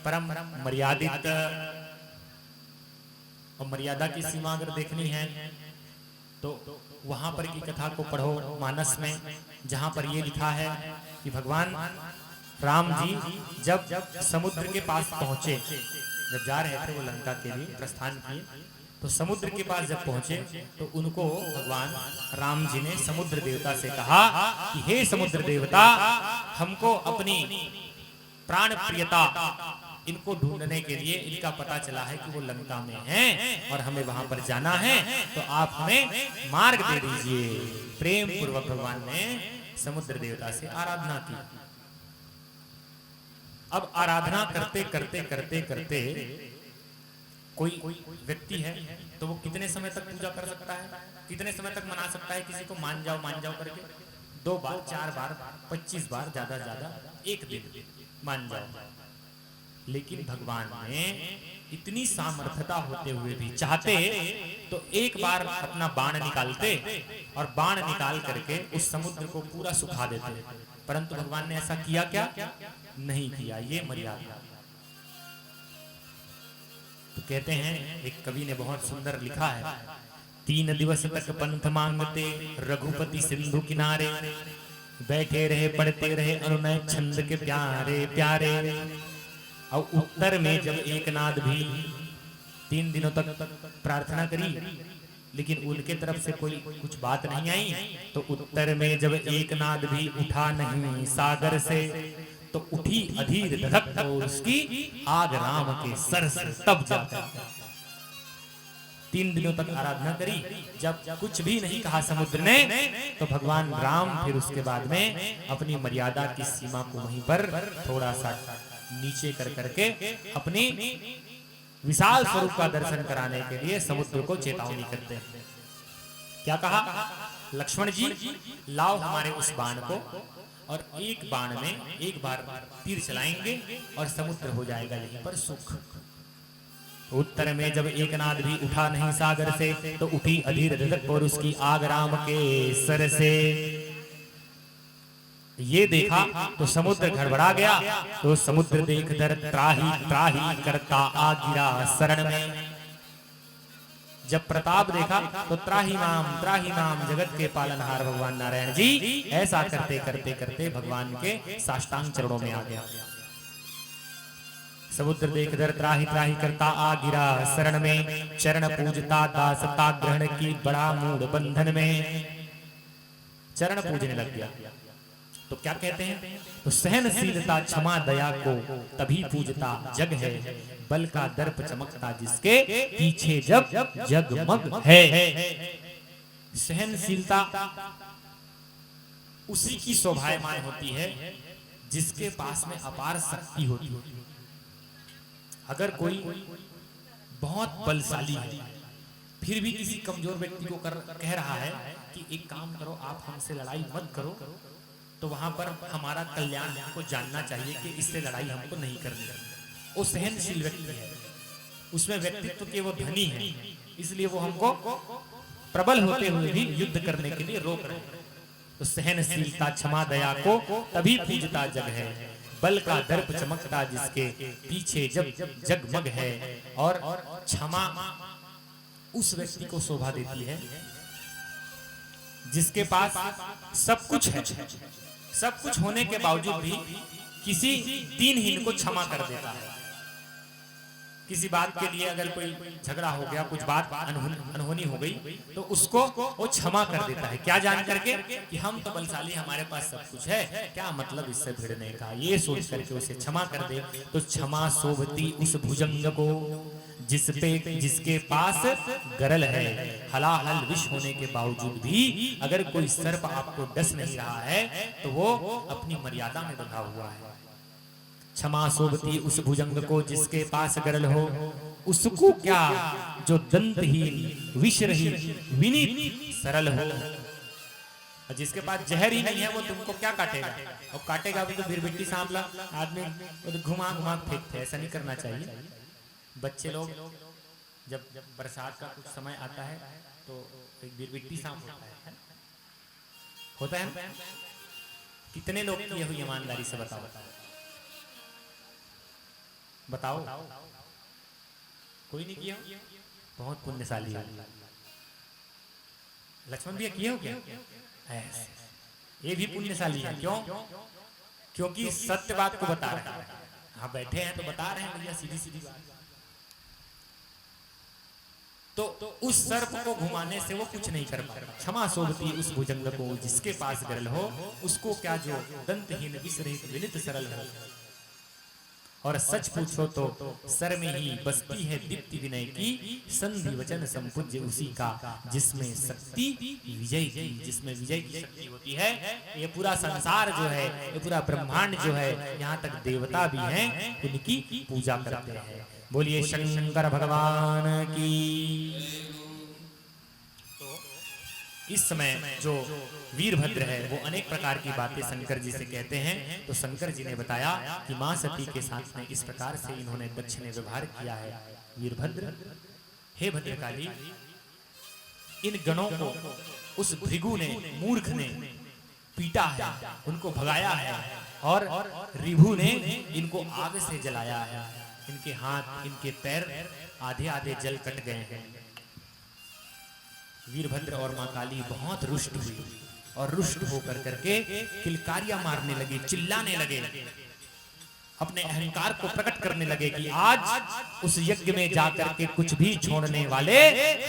परम मर्यादित, और मर्यादा की सीमा अगर देखनी है तो वहां पर की कथा को पढ़ो मानस में, जहां पर ये लिखा है कि भगवान राम जी जब समुद्र के पास पहुंचे, जब जा रहे थे वो लंका के लिए प्रस्थान किए, तो समुद्र के पास जब पहुंचे तो उनको भगवान राम जी ने समुद्र देवता से कहा कि हे समुद्र देवता, हमको अपनी प्राण प्रियता इनको ढूंढने के लिए इनका पता चला है कि वो लंका में हैं और हमें वहां पर जाना है, तो आप हमें मार्ग दे दीजिए। प्रेम पूर्वक भगवान ने समुद्र देवता से आराधना की। अब आराधना करते करते करते करते कोई व्यक्ति है तो वो कितने समय तक पूजा कर सकता है, कितने समय तक मना सकता है किसी को मान जाओ करके? 2 बार, 4 बार, 25 बार, ज्यादा ज्यादा 1 दिन मान जाओ। लेकिन भगवान ने इतनी सामर्थ्यता होते हुए भी चाहते तो एक बार अपना बाण निकालते और बाण निकाल करके उस समुद्र को पूरा सुखा देते, परंतु भगवान ने ऐसा किया क्या? नहीं किया। ये मर्यादा। तो कहते हैं, एक कवि ने बहुत सुंदर लिखा है, 3 दिवस तक पंथ मांगते रघुपति सिंधु किनारे, बैठे रहे पढ़ते रहे अनुनय छंद के प्यारे प्यारे। और उत्तर में जब एकनाथ भी 3 दिनों तक प्रार्थना करी, लेकिन उनके तरफ से कोई कुछ बात नहीं आई, तो उत्तर में जब एकनाथ भी उठा नहीं सागर से, तो उठी अधीर धधक तो उसकी आग राम के सर से तब जाता। 3 दिनों तक आराधना करी, जब कुछ भी नहीं कहा समुद्र ने, तो भगवान राम फिर उसके बाद में अपनी मर्यादा की सीमा को वहीं पर थोड़ा सा नीचे कर करके अपनी विशाल स्वरूप का दर्शन कराने के लिए समुद्र को चेतावनी करते हैं। क्या कहा? लक्ष्मण जी लाओ हमारे उस बाण को, और एक बाण में एक बार तीर चलाएंगे और समुद्र हो जाएगा यहीं पर सुख। उत्तर में जब एकनाथ भी उठा नहीं सागर से, तो उठी अधीर धधक और उसकी आग राम के सर से। ये देखा तो समुद्र गड़बड़ा गया, तो समुद्र देख दर त्राही त्राही करता आ गिरा शरण में। जब प्रताप देखा तो त्राही माम जगत के पालनहार भगवान नारायण जी ऐसा करते करते करते भगवान के साष्टांग चरणों में आ गया। समुद्र देख दर त्राही त्राही करता आ गिरा शरण में, चरण पूजता दासता ग्रहण की बड़ा मूड बंधन में। चरण पूजने लग गया। तो क्या कहते हैं? तो सहनशीलता क्षमा दया को तभी पूजता जग है, बल का दर्प चमकता जिसके पीछे जब जगमग है। सहनशीलता उसी की शोभायमान होती है जिसके पास में अपार शक्ति होती है। अगर कोई बहुत बलशाली है फिर भी किसी कमजोर व्यक्ति को कह रहा है कि एक काम करो, आप हमसे लड़ाई मत करो, तो वहां पर हमारा कल्याण हमको जानना चाहिए कि इससे लड़ाई हमको नहीं करनी है। वो सहनशील व्यक्ति है, उसमें व्यक्तित्व के वो धनी है, इसलिए वो हमको प्रबल होते हुए भी युद्ध करने के लिए रोक रहे हैं। तो सहनशीलता क्षमा दया को तभी पूजता जग है, बल का दर्प चमकता जिसके पीछे जब जगमग है। और क्षमा उस व्यक्ति को शोभा देती है जिसके पास सब कुछ है, सब कुछ होने के बावजूद भी किसी दीनहीन को क्षमा कर देता है। किसी बात के लिए अगर कोई झगड़ा हो गया, कुछ बात अनहोनी हो गई, तो उसको वो क्षमा कर देता है। क्या जान करके कि हम तो बलशाली, हमारे पास सब कुछ है, क्या मतलब इससे भिड़ने का, ये सोच करके उसे क्षमा कर दे। तो क्षमा शोभती उस भुजंग को जिसके पास गरल है। हलाहल विष होने के बावजूद भी अगर कोई सर्प आपको डस नहीं रहा है तो वो अपनी मर्यादा में बंधा हुआ है। क्षमा शोभती उस भुजंग को जिसके पास गरल हो, उसको क्या जो दंतहीन विषरहित विनीत सरल हो। और जिसके पास जहर ही नहीं है वो तुमको क्या काटेगा, और काटेगा भी तो बिरबिट्टी सांपला आदमी तो घुमा घुमा फेंकते। ऐसा नहीं करना चाहिए। बच्चे लोग जब बरसात का कुछ समय आता है तो एक बिरबिट्टी सांप होता है। कितने लोग किए हुई ईमानदारी से बताओ कोई नहीं किया? बहुत पुण्यशाली है। लक्ष्मण भैया किए हो क्या? ये भी पुण्यशाली है। क्यों? क्योंकि सत्य बात को बता रहे हैं। हाँ बैठे हैं तो बता रहे हैं भैया सीधी सीधी बात। तो उस सर्प को घुमाने से वो कुछ नहीं कर पाता। क्षमा शोभती उस भुजंग को जिसके पास गरल हो, उसको क्या जो दंतहीन विषरहित विनित सरल हो। और सच पूछो तो सर में ही बसती है दीप्ति विनय की, संधि वचन संपूज्य उसी का जिसमें शक्ति विजय की, जिसमें विजय की शक्ति होती है। ये पूरा संसार जो है, ये पूरा ब्रह्मांड जो है, यहाँ तक देवता भी हैं, उनकी पूजा करते हैं। बोलिए शंकर भगवान की। इस समय जो वीरभद्र है वो अनेक प्रकार की बातें शंकर जी से कहते हैं। तो शंकर जी ने बताया कि मां सती के साथ में इस प्रकार से इन्होंने दक्ष ने व्यवहार किया है। वीरभद्र, हे भद्रकाली, इन गणों को उस भृगु ने, मूर्ख ने पीटा है, उनको भगाया है, और रिभु ने इनको आग से जलाया है। इनके हाथ, इनके पैर आधे आधे जल कट गए हैं। वीरभद्र और मां काली बहुत रुष्ट हुई और रुष्ट होकर करके किलकारियां मारने लगे, चिल्लाने लगे, अपने अहंकार को प्रकट करने लगे कि आज उस यज्ञ में जाकर के कुछ भी छोड़ने वाले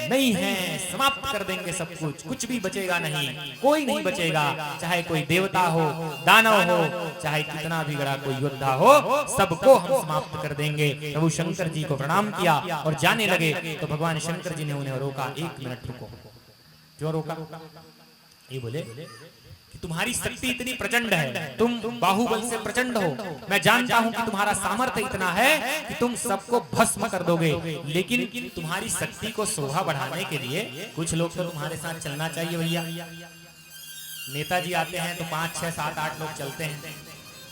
नहीं हैं, समाप्त कर देंगे सब कुछ, कुछ भी बचेगा नहीं, कोई नहीं बचेगा, चाहे कोई देवता हो, दानव हो, चाहे कितना भी बड़ा कोई योद्धा हो, सबको हम समाप्त कर देंगे। प्रभु शंकर जी को प्रणाम किया और जाने लगे। तो भगवान शंकर जी ने उन्हें रोका, 1 मिनट रुको। क्यों रोका? ये बोले कि तुम्हारी शक्ति इतनी प्रचंड है, तुम बाहुबल से प्रचंड हो, मैं जानता हूं कि तुम्हारा सामर्थ्य इतना है कि तुम सबको भस्म कर दोगे, लेकिन तुम्हारी शक्ति को शोभा बढ़ाने के लिए कुछ लोग तो तुम्हारे साथ चलना चाहिए भैया। नेताजी आते हैं तो 5, 6, 7, 8 लोग चलते हैं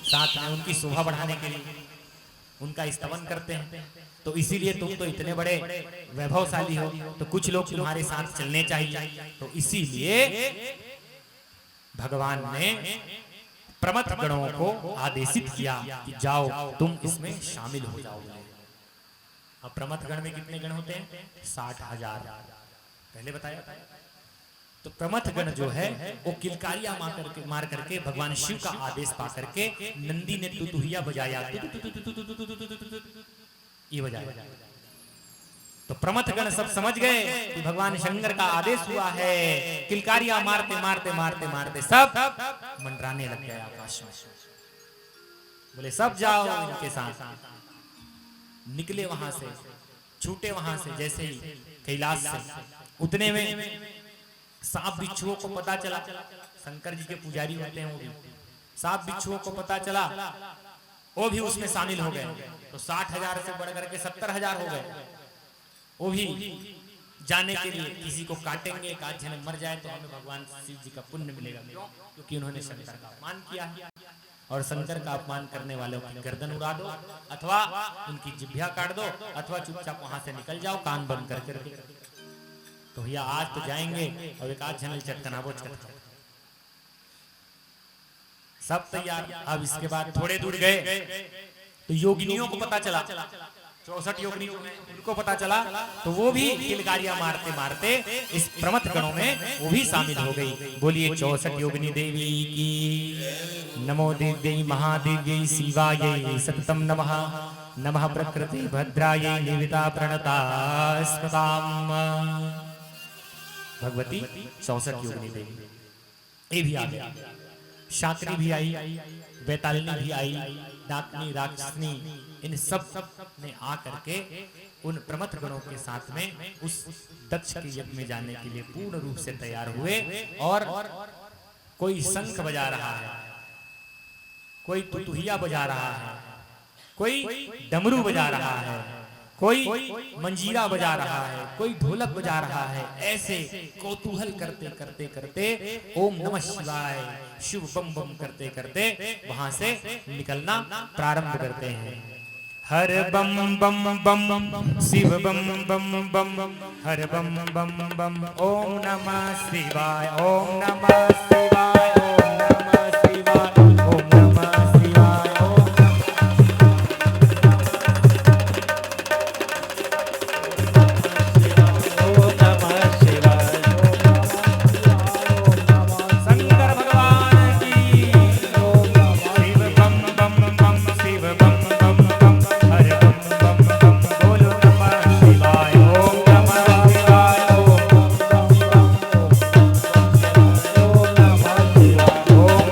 साथ में, उनकी शोभा बढ़ाने के लिए, उनका स्तवन करते हैं। तो इसीलिए तुम तो इतने बड़े वैभवशाली हो, तो कुछ लोग तुम्हारे साथ चलने चाहिए। तो इसीलिए भगवान ने प्रमथ गणों को आदेशित किया कि जाओ तुम इसमें शामिल हो जाओ। अब प्रमथ गण में कितने गण होते हैं? 60,000 पहले बताया। तो प्रमथ गण जो है वो किलकारियां मार करके भगवान शिव का आदेश पा करके नंदी ने तुतुहिया बजाया, ये बजाया। तो प्रमथ गण सब समझ गए कि भगवान शंकर का आदेश हुआ है। किलकारियां मारते मारते मारते मारते सब मंडराने लग गए आकाश में। बोले सब जाओ इनके साथ। निकले वहां से, छूटे वहां से जैसे ही कैलाश से, उतने में सांप बिच्छुओं को पता चला, शंकर जी के पुजारी होते हैं वो भी, सांप बिच्छुओं को पता चला, वो भी उसमें शामिल हो गए। तो 60,000 से बढ़ करके 70,000 हो गए। वो भी जाने के लिए किसी को काटेंगे, एक आध जन मर जाए तो हमें भगवान शिव जी का पुण्य मिलेगा, क्योंकि उन्होंने शंकर का अपमान किया है। और शंकर का अपमान करने वालों की गर्दन उड़ा दो, अथवा उनकी जिह्वा काट दो, अथवा चुपचाप वहां से निकल जाओ कान बंद करके। तो भैया आज तो जाएंगे और एक आध झनल चटकनाबो चटक। सब तैयार। अब इसके बाद थोड़े दूर गए तो योगिनियों को पता चला, 64 योगिनी उनको पता चला, तो वो भी किलकारियां मारते मारते इस प्रमथ गणों में वो भी शामिल हो गई। बोलिए 64 योगिनी देवी की नमो देव्यै महादेव्यै शिवायै सततम नमः। नमः प्रकृति भद्रायै निविता प्रणतास्मताम्। भगवती 64 योगिनी देवी ये भी आ गया, शाकरी भी आई, बैतालिनी भी आई, डाकनी, राक्षसनी, इन सब ने आकर के उन प्रमथ गणों के साथ में उस दक्ष के यज्ञ में जाने के लिए पूर्ण रूप से तैयार हुए। और कोई शंख बजा रहा है, कोई तुतुहिया बजा रहा है, कोई डमरू बजा रहा है, कोई मंजीरा बजा रहा है, कोई ढोलक बजा रहा है। ऐसे कौतूहल करते करते करते ओम नमः शिवाय शिव बम बम करते करते वहां से निकलना प्रारंभ करते हैं। हर बम बम बम शिव बम बम बम हर बम बम बम ओम नमः शिवाय ओम नमः शिवाय ओम नमः शिवाय ओम नमः शिवाय शंकर भगवान की शिव बम बम बम शिव बम बम बम हर बम बम बम बोलो नमः शिवाय ओम नमः शिवाय ओम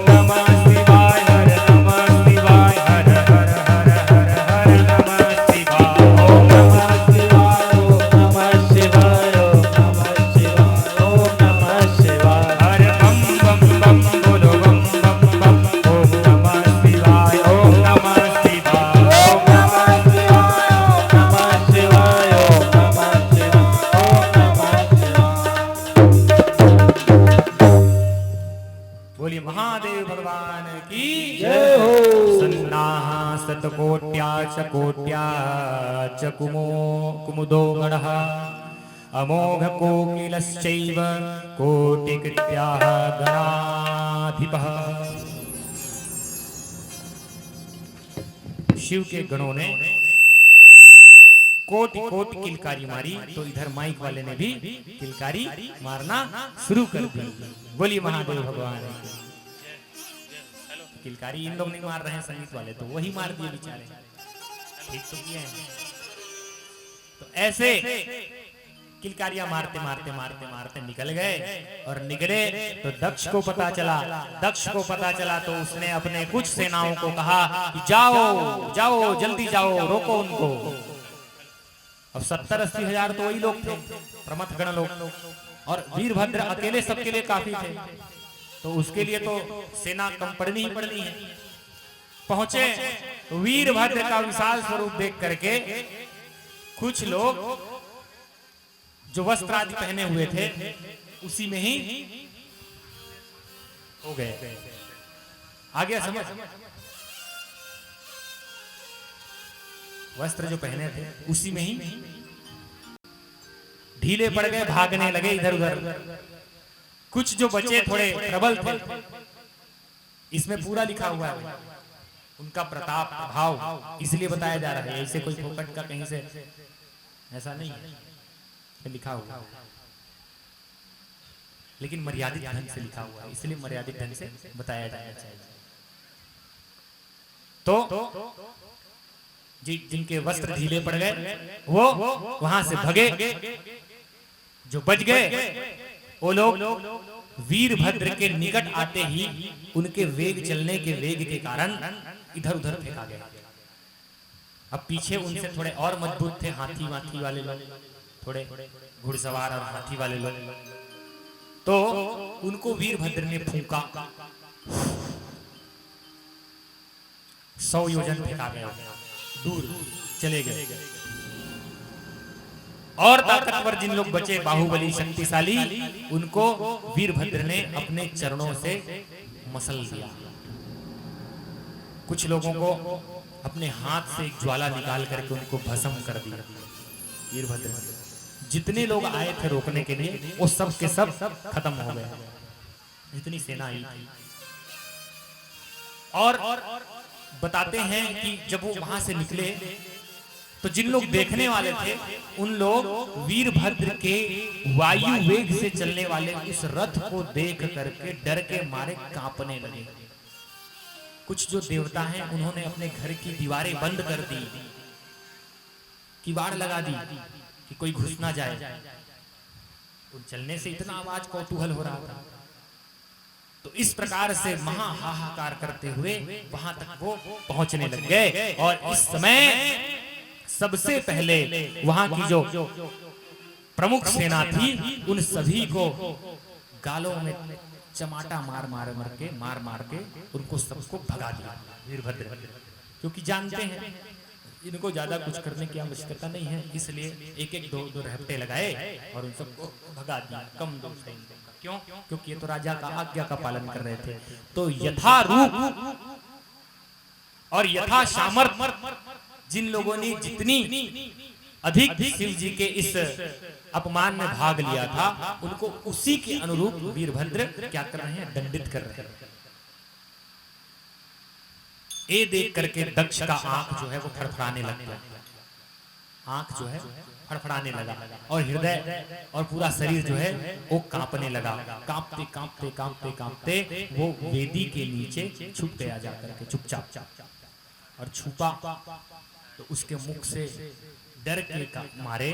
नमः शिवाय हर नमः शिवाय हर हर हर हर हर नमः शिवाय ओम नमः शिवाय ओम नमः शिवाय ओम नमः शिवाय ओम नमः शिवाय हर बम बम बम बोलो बम बम बम ओम नमः शिवाय ओम नमः शिवाय ओम नमः शिवाय ओम नमः शिवाय ओम नमः शिवाय। बोलिए महादेव भगवान की जय हो। सन्नाः शतकोट्या च कोट्या च कुमुदो गणः अमोघ कोकिलश्चैव कोटिकृत्याः गणाधिपः। शिव के गणों ने कोटि कोटि किलकारी मारी, तो इधर माइक वाले ने भी किलकारी मारना शुरू कर दी। बोलिए महादेव भगवान की। किलकारी इन लोग नहीं मार रहे हैं संगीत वाले, तो वही मार दिए बेचारे, ठीक तो किए हैं। तो ऐसे किलकारियां मारते मारते मारते मारते निकल गए, और निकले तो दक्ष को पता चला। दक्ष को पता चला तो उसने अपने कुछ सेनाओं को कहा कि जाओ जाओ जल्दी जाओ, रोको उनको। अब 70-80 हजार तो वही लोग थे, प्रमथ गण लोग, और वीरभद्र अकेले सबके लिए काफी थे, तो उसके लिए तो सेना कम पड़नी ही पड़नी है। पहुंचे वीरभद्र का विशाल स्वरूप देख करके कुछ लोग जो वस्त्र आदि पहने हुए थे उसी में ही हो गए। आ गया समझ? वस्त्र जो पहने थे उसी में ही ढीले पड़ गए, भागने लगे इधर उधर। कुछ जो बचे थोड़े प्रबल थे, इसमें पूरा लिखा हुआ है उनका प्रताप भाव, इसलिए बताया जा रहा है। ऐसे कोई फोकट का कहीं से ऐसा नहीं है, लिखा हुआ, लेकिन मर्यादित ढंग से लिखा हुआ है, इसलिए मर्यादित ढंग से बताया जाना चाहिए। तो जिनके वस्त्र ढीले पड़ गए वो वहां से भगे, जो बच गए वो लोग वीरभद्र के निकट आते ही उनके वेग चलने के वेग के कारण इधर उधर फेंका गया। अब पीछे उनसे थोड़े और मजबूत थे हाथी वाथी वाले लोग, थोड़े घुड़सवार और हाथी वाले लोग, तो उनको वीरभद्र ने फूंका, 100 योजन फेंका गया, दूर चले गए। और ताकतवर जिन लोग बचे, बाहुबली शक्तिशाली, उनको वीरभद्र ने अपने चरणों से मसल दिया। कुछ लोगों को अपने हाथ से एक ज्वाला निकाल करके उनको भस्म कर दिया वीरभद्र। जितने लोग आए थे रोकने के लिए वो सब के सब खत्म हो गए, जितनी सेना आई थी। और बताते हैं कि जब वो वहां से निकले तो जिन लोग देखने वाले थे उन लोग वीरभद्र के वायु वेग से चलने वाले उस रथ को देख करके डर के मारे कांपने लगे। कुछ जो देवता हैं उन्होंने अपने घर की दीवारें बंद कर दी किवाड़ लगा दी कि कोई घुस ना जाए। उन चलने से इतना आवाज कौतूहल हो रहा था। तो इस प्रकार से महा हाहाकार करते हुए वहां तक वो पहुंचने लग गए। और इस समय सबसे पहले वहां की जो प्रमुख सेना थी उन सभी को गालों में चमाटा मार मार के उनको सबको भगा दिया वीरभद्र, क्योंकि जानते हैं इनको ज्यादा कुछ करने की आवश्यकता नहीं है, इसलिए एक एक दो रहते लगाए और उन सबको भगा दिया। कम दो सैनिकों का, क्यों? क्योंकि ये तो राजा का आज्ञा का पालन कर रहे थे। तो यथा रूप और यथा सामर्थ जिन लोगों ने जितनी अधिक शिव जी के इस अपमान में भाग लिया था, उनको उसी के अनुरूप वीरभद्र क्या कर रहे हैं? दंडित कर रहे हैं। ये देख करके दक्ष का आंख जो है वो फड़फड़ाने लगता, आंख जो है फड़फड़ाने लगा और हृदय और पूरा शरीर जो है वो कांपने लगा। कांपते कांपते कांपते कांपते वो वेदी के नीचे छुप गया जाकर के चुपचाप। और छुपा तो उसके मुख से डर के मारे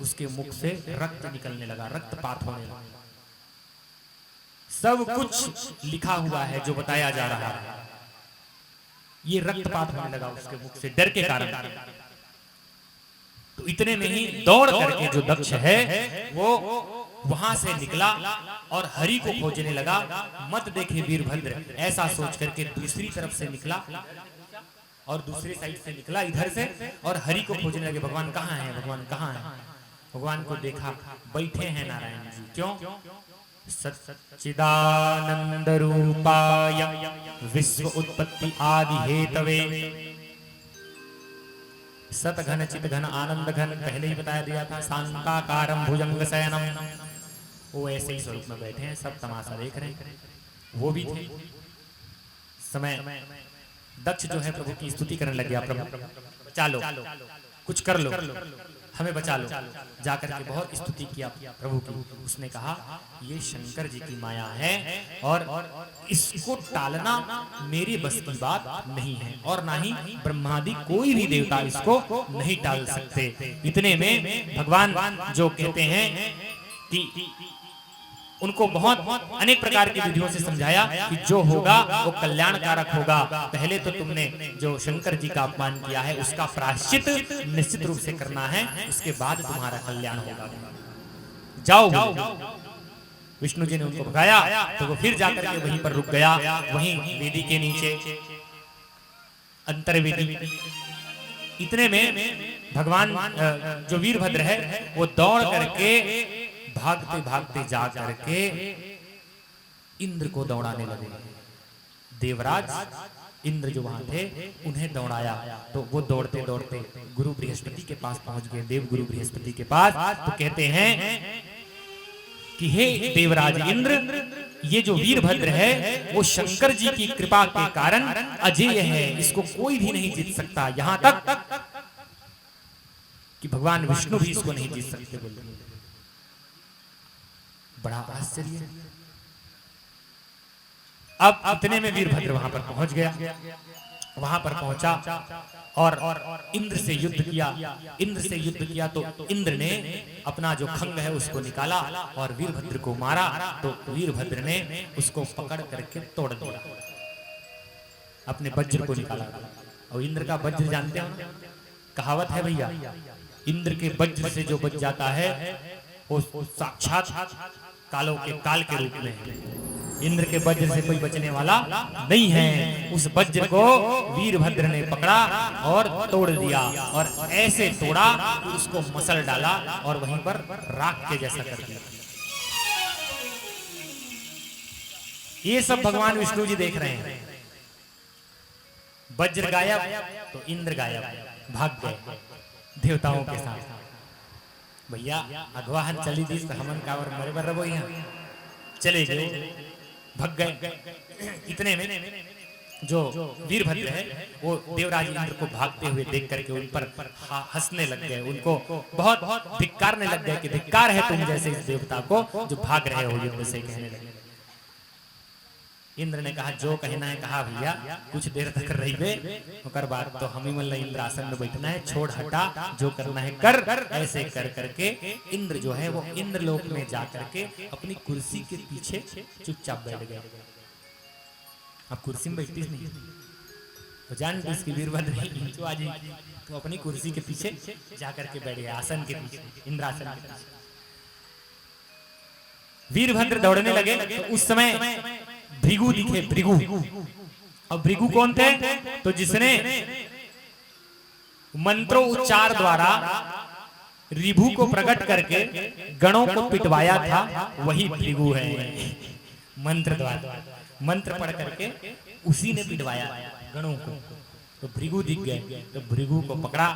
उसके मुख से रक्त निकलने लगा, रक्तपात होने लगा। सब कुछ लिखा हुआ है जो बताया जा रहा है, ये रक्तपात होने लगा उसके मुख से डर के कारण। तो इतने में ही दौड़ करके जो दक्ष है वो वहां से निकला और हरि को खोजने लगा। मत देखे वीरभद्र, ऐसा सोच करके दूसरी तरफ से निकला और दूसरी साइड से निकला इधर से और हरि को खोजने लगे। भगवान कहाँ है? भगवान कहाँ है? भगवान को देखा बैठे हैं नारायण जी। क्यों? सच्चिदानंद रूपाय विश्व उत्पत्ति आदि हेतवे सत घन चित घन आनंद घन, पहले ही बताया दिया था। शांताकारम भुजंग शयनम, वो ऐसे ही स्वरूप में बैठे हैं, सब तमाशा देख रहे हैं। वो भी थे समय दक्ष जो है प्रभु की स्तुति करने लग गया, प्रभु बचा लो, कुछ कर लो, हमें बचा लो। जाकर के बहुत स्तुति किया प्रभु की। उसने कहा ये शंकर जी की माया है और इसको टालना मेरे बस की बात नहीं है, और ना ही ब्रह्मादि कोई भी देवता इसको नहीं टाल सकते। इतने में भगवान जो कहते हैं कि उनको बहुत अनेक प्रकार की विधियों से समझाया कि जो होगा वो कल्याणकारक होगा। पहले तो तुमने जो शंकर जी का अपमान किया है उसका प्रायश्चित निश्चित रूप से करना है, उसके बाद तुम्हारा कल्याण होगा। जाओ। विष्णु जी ने उनको भगाया तो वो फिर जाकर के वहीं पर रुक गया, वहीं वेदी के नीचे अंतर्वेदी। इतने में भगवान जो वीरभद्र है वो दौड़ करके भागते भागते जा करके इंद्र को दौड़ाने लगे। देवराज इंद्र जो वहां थे उन्हें दौड़ाया तो वो दौड़ते दौड़ते गुरु बृहस्पति के पास पहुंच गए, देव गुरु बृहस्पति के पास। तो कहते हैं कि हे देवराज इंद्र, ये जो वीरभद्र है वो शंकर जी की कृपा के कारण अजेय है, इसको कोई भी नहीं जीत सकता। यहां तक कि भगवान विष्णु भी इसको नहीं जीत सकते। बोले बड़ा आश्चर्य। अब इतने में वीरभद्र वहां पर पहुंच गया, वहां पर पहुंचा और इंद्र से युद्ध किया। इंद्र से युद्ध किया तो इंद्र ने अपना जो खंग है उसको निकाला और वीरभद्र को मारा। तो वीरभद्र ने उसको पकड़ करके तोड़ दिया, अपने वज्र को निकाला। और इंद्र का वज्र जानते हो, कहावत है भैया, इंद्र के वज्र से जो बच जाता है वो साक्षात कालों के काल के रूप में है। इंद्र के वज्र से कोई बचने वाला नहीं है। उस वज्र को वीरभद्र ने पकड़ा और तोड़ दिया, और ऐसे तोड़ा कि उसको मसल डाला और वहीं पर राख के जैसा कर दिया। ये सब भगवान विष्णु जी देख रहे हैं। वज्र गायब तो इंद्र गायब, भाग गए देवताओं के साथ। भैया अगवाहन चली दी तो हमन का और मरे बर वो यहाँ चले गए, भग गए। इतने में जो वीरभद्र है वो देवराज इंद्र को भागते हुए देख करके उन पर हंसने लग गए, उनको बहुत धिक्कारने लग गए कि धिक्कार है तुम जैसे इस देवता को जो भाग रहे हो युद्ध से, कहने लगे। इंद्र ने कहा जो कहना है कहा भैया, कुछ देर तक रही बे, ओकर बाद तो हम ही मतलब इंद्र आसन में बैठना है, छोड़ हटा, जो करना है कर। ऐसे कर करके इंद्र जो है वो इंद्रलोक में जा करके अपनी कुर्सी के पीछे चुपचाप बैठ गए। अब कुर्सी में बैठती नहीं तो जान तो इसकी वीरभद्र नहीं तो आज तो अपनी कुर्सी के पीछे जा करके बैठ गया, आसन के पीछे, इंद्रासन के पीछे। वीरभद्र दौड़ने लगे तो उस समय भृगु दिखे, भृगु। अब भृगु कौन थे? तो जिसने मंत्रों उच्चार द्वारा रिभु को प्रकट करके गणों को पिटवाया था, वही भृगु है। मंत्र द्वारा, मंत्र पढ़ करके उसी ने पिटवाया गणों को। तो भृगु दिख गए, तो भृगु को पकड़ा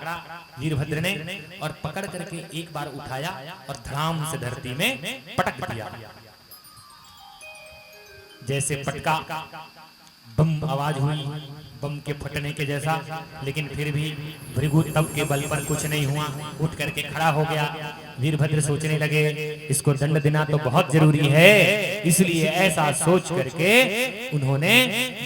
वीरभद्र ने और पकड़ करके एक बार उठाया और धड़ाम से धरती में पटक दिया। जैसे पटका बम आवाज हुई, बम के फटने के जैसा, लेकिन फिर भी भृगु तब के बल पर कुछ नहीं हुआ, उठ करके खड़ा हो गया। वीरभद्र सोचने लगे इसको दंड देना तो बहुत जरूरी है, इसलिए ऐसा सोच करके उन्होंने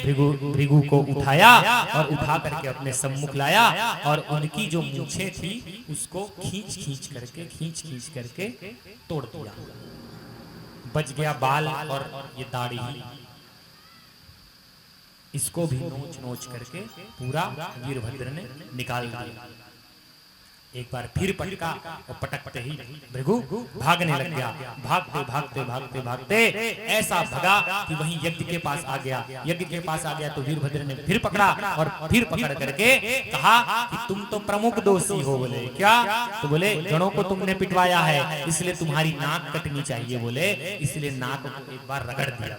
भृगु को उठाया और उठा करके अपने सम्मुख लाया और उनकी जो मूछें थी उसको खींच खींच करके तोड़ दिया। बच गया बाल और ये दाढ़ी, इसको भी नोच करके पूरा वीरभद्र ने निकाल दिया। एक बार फिर पटका और पटकते ही भृगु भागने लग गया। भागते ऐसा भगा कि वहीं यज्ञ के पास आ गया। यज्ञ के पास आ गया तो वीरभद्र ने फिर पकड़ा और फिर पकड़ करके कहा कि तुम तो प्रमुख दोषी हो। बोले क्या? तो बोले गणों को तुमने पिटवाया है, इसलिए तुम्हारी नाक कटनी चाहिए। बोले इसलिए नाक को एक बार रगड़ दिया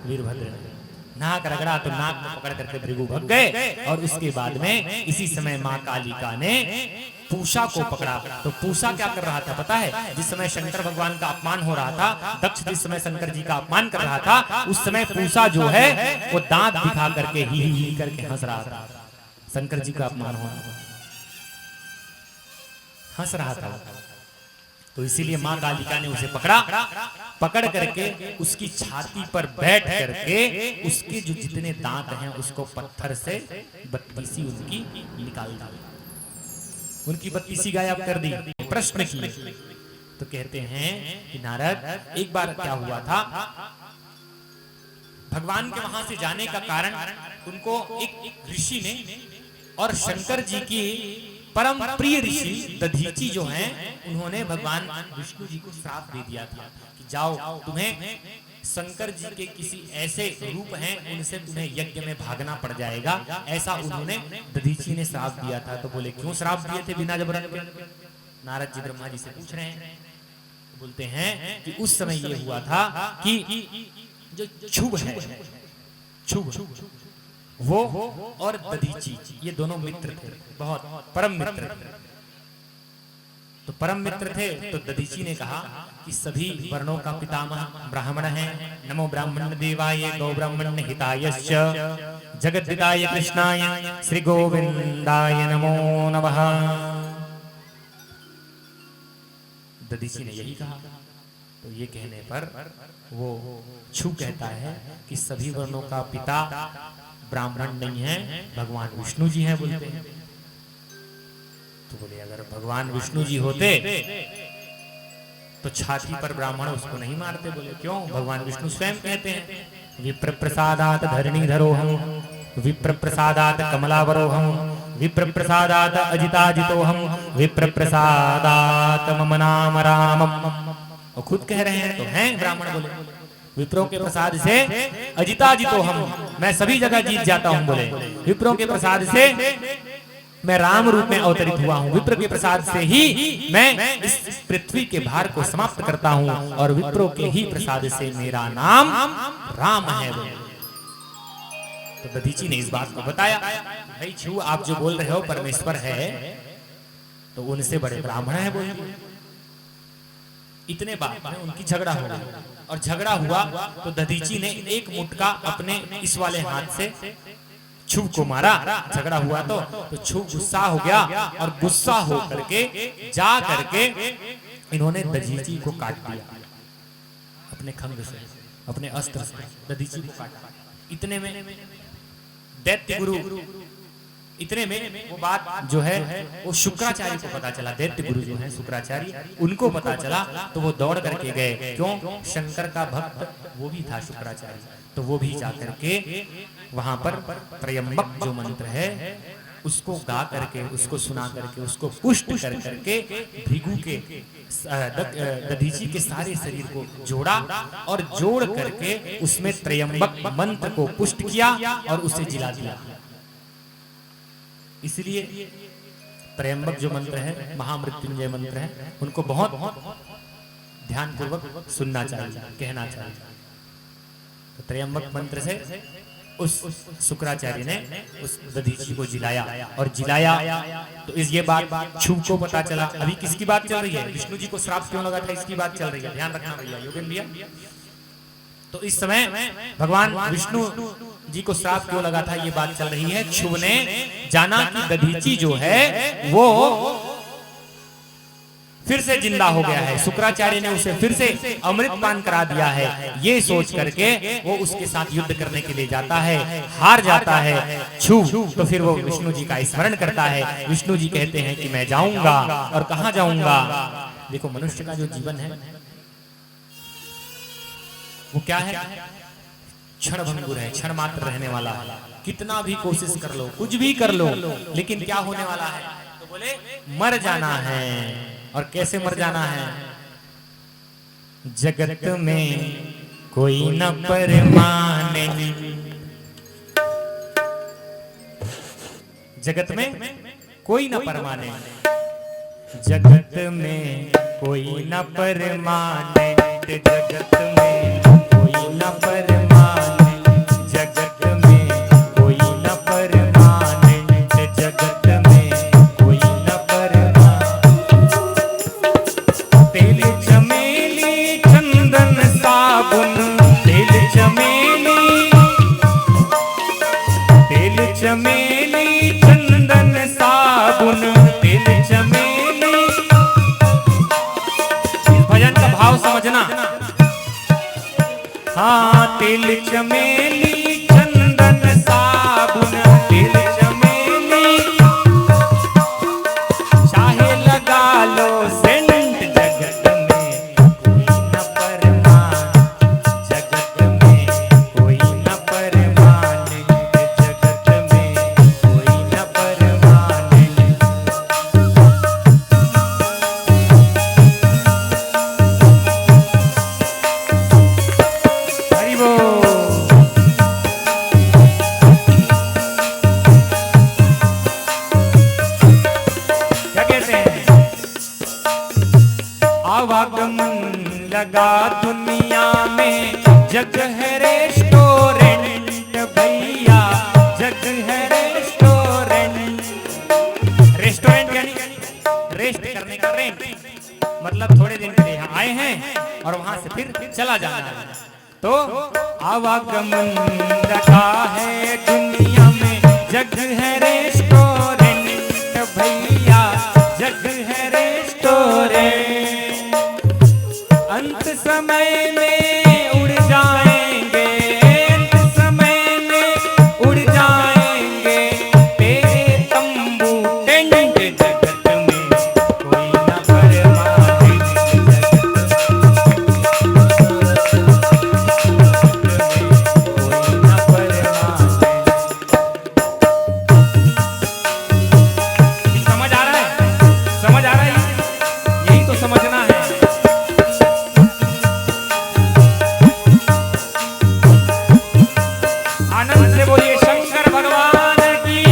वीरभद्र ने। नाक रगड़ा तो नाक को पकड़ करके भृगु भग गए। और उसके बाद में इसी समय मां कालिका ने पूषा को पकड़ा। तो पूषा क्या कर रहा था पता है? जिस समय शंकर भगवान का अपमान हो रहा था, दक्ष जिस समय शंकर जी का अपमान कर रहा था, उस समय पूषा जो है वो दांत दिखा करके ही करके हंस रहा था। शंकर जी का अपमान हो हंस रहा था। तो इसीलिए मां कालिका ने उसे पकड़ करके उसकी छाती पर बैठ करके उसके जो जितने दांत हैं उसको पत्थर से बत्तीसी उनकी निकाल दी, उनकी बत्तीसी गायब कर दी। प्रश्न किए तो कहते हैं कि नारद एक बार क्या हुआ था, भगवान के वहां से जाने का कारण उनको एक ऋषि ने और शंकर जी की परम प्रिय ऋषि दधीची जो हैं उन्होंने भगवान विष्णु जी को श्राप दे दिया था कि जाओ तुम्हें शंकर जी के किसी ऐसे रूप हैं उनसे तुम्हें यज्ञ में भागना पड़ जाएगा, ऐसा उन्होंने दधीची ने श्राप दिया था। तो बोले क्यों श्राप दिए थे बिना जबरन के? नारद जी ब्रह्मा जी से पूछ रहे हैं। तो बोलते हैं कि उस समय ये हुआ था कि जो क्षुभ है, क्षुभ वो और दधीची ये दोनों मित्र थे, बहुत परम मित्र थे। तो परम मित्र थे तो दधीची ने कहा कि सभी वर्णों का पितामह ब्राह्मण है। नमो ब्राह्मण देवाय गौ ब्राह्मण हितायश्च जगद्दिताय कृष्णाय श्री गोविंदाय नमो नमः। दधीची ने यही कहा। तो ये कहने पर वो छु कहता है कि सभी वर्णों का पिता ब्राह्मण नहीं है, भगवान विष्णु जी हैं बोलते हैं। तो बोले अगर भगवान विष्णु जी होते तो छाती पर ब्राह्मण उसको नहीं मारते। बोले क्यों? भगवान विष्णु स्वयं कहते हैं विप्र प्रसादात धरणीधरोहम विप्र प्रसादात कमलावरोहम विप्र प्रसादात अजिताजितोहम विप्र प्रसादात मम नाम रामम। और खुद कह रहे हैं तो हैं ब्राह्मण। बोले विप्रों के प्रसाद से अजिताजितो हम, मैं सभी जगह जीत जाता हूं। बोले विप्रों के प्रसाद से मैं राम रूप में अवतरित हुआ हूं, विप्र के प्रसाद से ही मैं इस पृथ्वी के भार को समाप्त करता हूं और विप्रों के ही प्रसाद से मेरा नाम राम है। तो दधीची ने इस बात को बताया, भाई छू आप जो बोल रहे हो परमेश्वर है तो उनसे बड़े ब्राह्मण है। बोले इतने बात में उनकी झगड़ा हो गया और झगड़ा हुआ तो दधीची ने एक मुटका अपने इस वाले हाथ से छुप को मारा। झगड़ा हुआ तो छुप गुस्सा हो गया और गुस्सा हो करके जा करके इन्होंने दधीची को काट दिया अपने खंग से। अपने अस्त्र से दधीची को काटा। इतने में दैत्य गुरु, इतने में वो बात जो है वो शुक्राचार्य को पता चला। दैत्य गुरु जो है शुक्राचार्य, उनको पता चला तो वो दौड़ करके गए। क्यों? शंकर का भक्त वो भी था शुक्राचार्य, तो वो भी जाकर के वहां पर त्रयंबक जो मंत्र है उसको गा करके, उसको सुना करके, उसको पुष्ट कर करके भृगु के दधीची के सारे शरीर को जोड़ा और जोड़ करके उसमें त्रयंबक मंत्र को पुष्ट किया और उसे जिला दिया। इसलिए त्रयंबक जो मंत्र है, महामृत्युंजय मंत्र है, उनको बहुत ध्यानपूर्वक सुनना चाहिए, कहना चाहिए। तो त्रयंबक मंत्र से उस शुक्राचार्य ने उस दधीची को जिलाया और जिलाया तो ये बात शुभ को पता चला। अभी किसकी बात चल रही है? विष्णु जी को श्राप क्यों लगा था, इसकी बात चल रही है, ध्यान रखना भैया, योगेन भैया। तो इस समय भगवान विष्णु जी को श्राप क्यों लगा था, ये बात चल रही है। शुभ ने जाना कि दधीची जो है वो फिर से जिंदा हो गया है, शुक्राचार्य ने उसे फिर से अमृत पान करा दिया है। ये सोच करके वो उसके साथ युद्ध करने के लिए जाता है, हार जाता है शुभ। तो फिर वो विष्णु जी का स्मरण करता है। विष्णु जी कहते हैं कि मैं जाऊंगा, और कहां जाऊंगा? देखो मनुष्य का जो जीवन है वो क्या है? क्षण भंगुर है, क्षण मात्र रहने वाला है। कितना भी कोशिश कर लो, कुछ भी कर लो, लेकिन क्या होने वाला है? तो बोले मर जाना है। और कैसे मर जाना है? जगत में कोई न परमाने, जगत में कोई न परमाने, जगत में कोई न परमाने, जगत में कोई न परमाने, जगत में कोई न परमाने, जगत में कोई न परमाने। तेल चमेली चंदन साबुन, तेल चमेली, तेल चमेली चंदन साबुन, तेल चमेली। इस भजन का भाव समझना। हाँ, तेल चमेली चंदन साबुन, तेल चमेली चाहे लगा लो सेंट, जगत में कोई न परमाने, जगत में कोई न परमाने, जगत में कोई न परमाने। हरि बोल। क्या कहते हैं? आवागमन लगा दुनिया में, जग है रेस्टोरेंट भैया, जग है रेस्टोरेंट। रेस्टोरेंट यानी रेस्ट करने का रेंट, मतलब थोड़े दिन के लिए यहाँ आए हैं और वहां से फिर चला जाना है। तो आवागमन लगा है दुनिया में, जग है रेस्टोरेंट भैया, जग है रेस्टोरेंट। अंत समय में उड़ जाएंगे, अंत समय में उड़ जाएंगे तेरे तंबू टेंट, जगत में कोई न परमाने, कोई न परमाने। समझ आ रहा है? समझ आ रहा है? यही तो समझना है। आनंद से बोलिए शंकर भगवान की।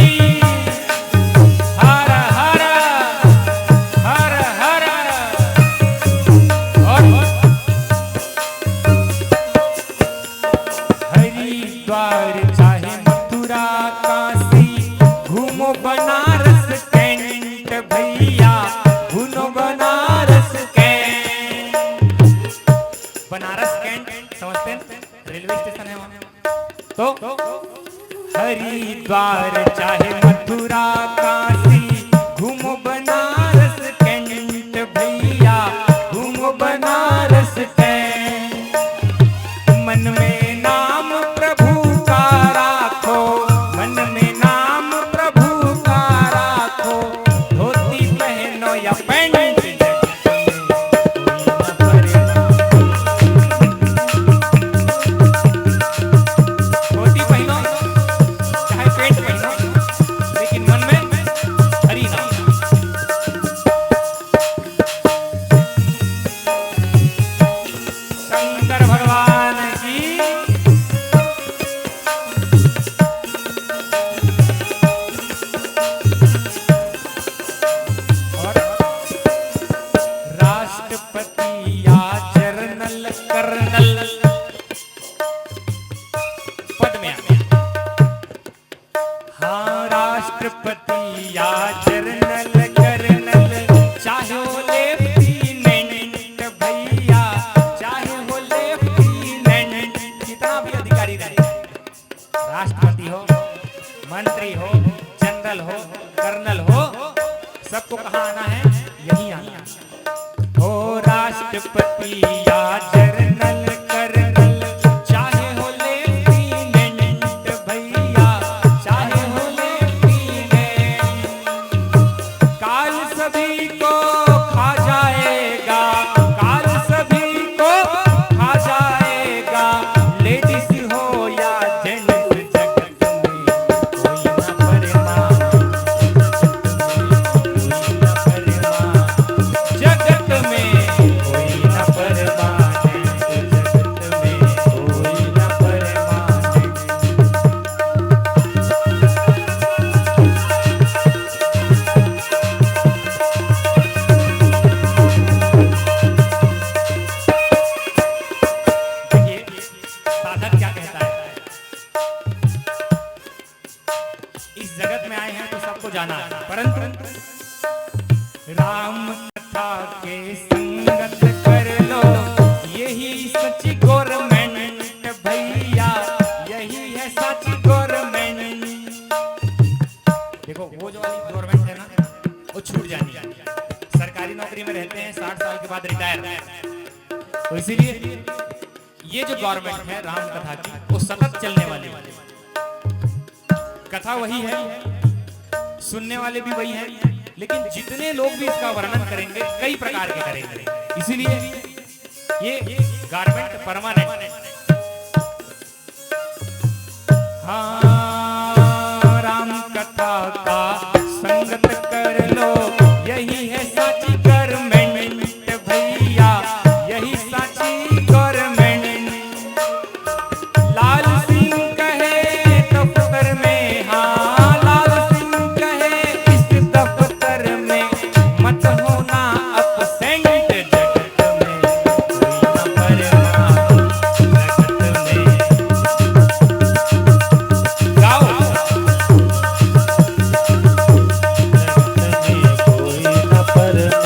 हर हर हर हर। और हरिद्वार चाहे मथुरा काशी, घूमो बनारस कैंट भैया, घूमो बनारस कैंट। बनारस कैंट समझते हैं? रेलवे स्टेशन है वहां। तो हरिद्वार चाहे मथुरा काशी, घूमो बनारस कैंट भैया, घूमो बनारस कैंट। मन शंकर भगवान की। और राष्ट्रपति या जर्नल कर्नल पद में हाँ, राष्ट्रपति या जर्नल कर्नल, चाहे हो लेफ्टिनेंट भैया, चाहे हो लेफ्टिनेंट, कितना भी अधिकारी रहे, राष्ट्रपति हो, मंत्री हो, जनरल हो, कर्नल हो, सबको कहाँ आना है? यही आना है। हो राष्ट्रपति या जर्नल कर्नल, चाहे हो लेफ्टिनेंट भैया, चाहे हो लेफ्टिनेंट, काल सभी को खा जाएगा, काल सभी को खा जाएगा, लेडीज हो या जेंट्स, जगत में कोई न परमा, जगत में कोई न परमा, जगत में कोई न परमा। देखिए साधक क्या कहता है, इस जगत में आए हैं तो सबको जाना है, परंतु राम कथा के संगत कर लो, यही सच्ची गवर्नमेंट भैया, यही है सच्ची गवर्नमेंट। देखो वो जो वाली गवर्नमेंट है ना, वो छूट जानी है। सरकारी नौकरी में रहते हैं, 60 साल के बाद रिटायर, तो इसीलिए ये जो गवर्नमेंट है राम कथा की, वो सतत चलने वाली कथा वही है, सुनने वाले भी वही हैं, लेकिन जितने लोग भी इसका वर्णन करेंगे कई प्रकार के करेंगे, इसीलिए ये गारमेंट परमानेंट है। हाँ, राम कथा का संगत कर लो, यही है साची गवर्नमेंट भैया, यही साची गवर्नमेंट। लाल सिंह कहे दफ्तर में, हाँ लाल सिंह कहे इस दफ्तर में, मत होना अपसेंट, जगत में कोई न परमा, जगत में गाओ, जगत में कोई न परमा।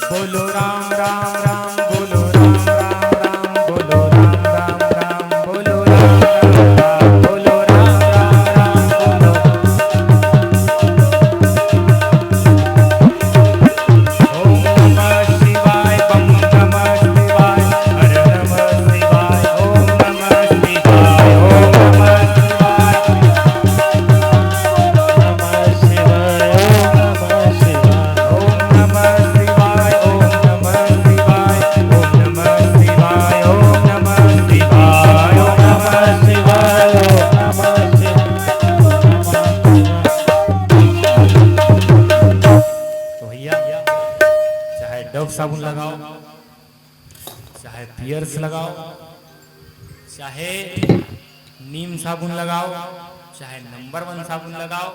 बोलो राम राम राम, बोलो राम राम राम, बोलो राम राम राम, बोलो राम राम राम, बोलो राम राम राम, बोलो। ओम नमः शिवाय, बम नमः शिवाय, हर नमः शिवाय, ओम नमः शिवाय, ओम नमः शिवाय, नमः शिवाय, ओम नमः शिवाय, ओम नमः शिवाय, ओम नमः शिवाय, ओम नमः शिवाय, ओम नमः शिवाय, ओम नमः शिवाय। तो भैया चाहे डव साबुन लगाओ, चाहे पियर्स लगाओ, चाहे नीम साबुन लगाओ, चाहे नंबर 1 साबुन लगाओ,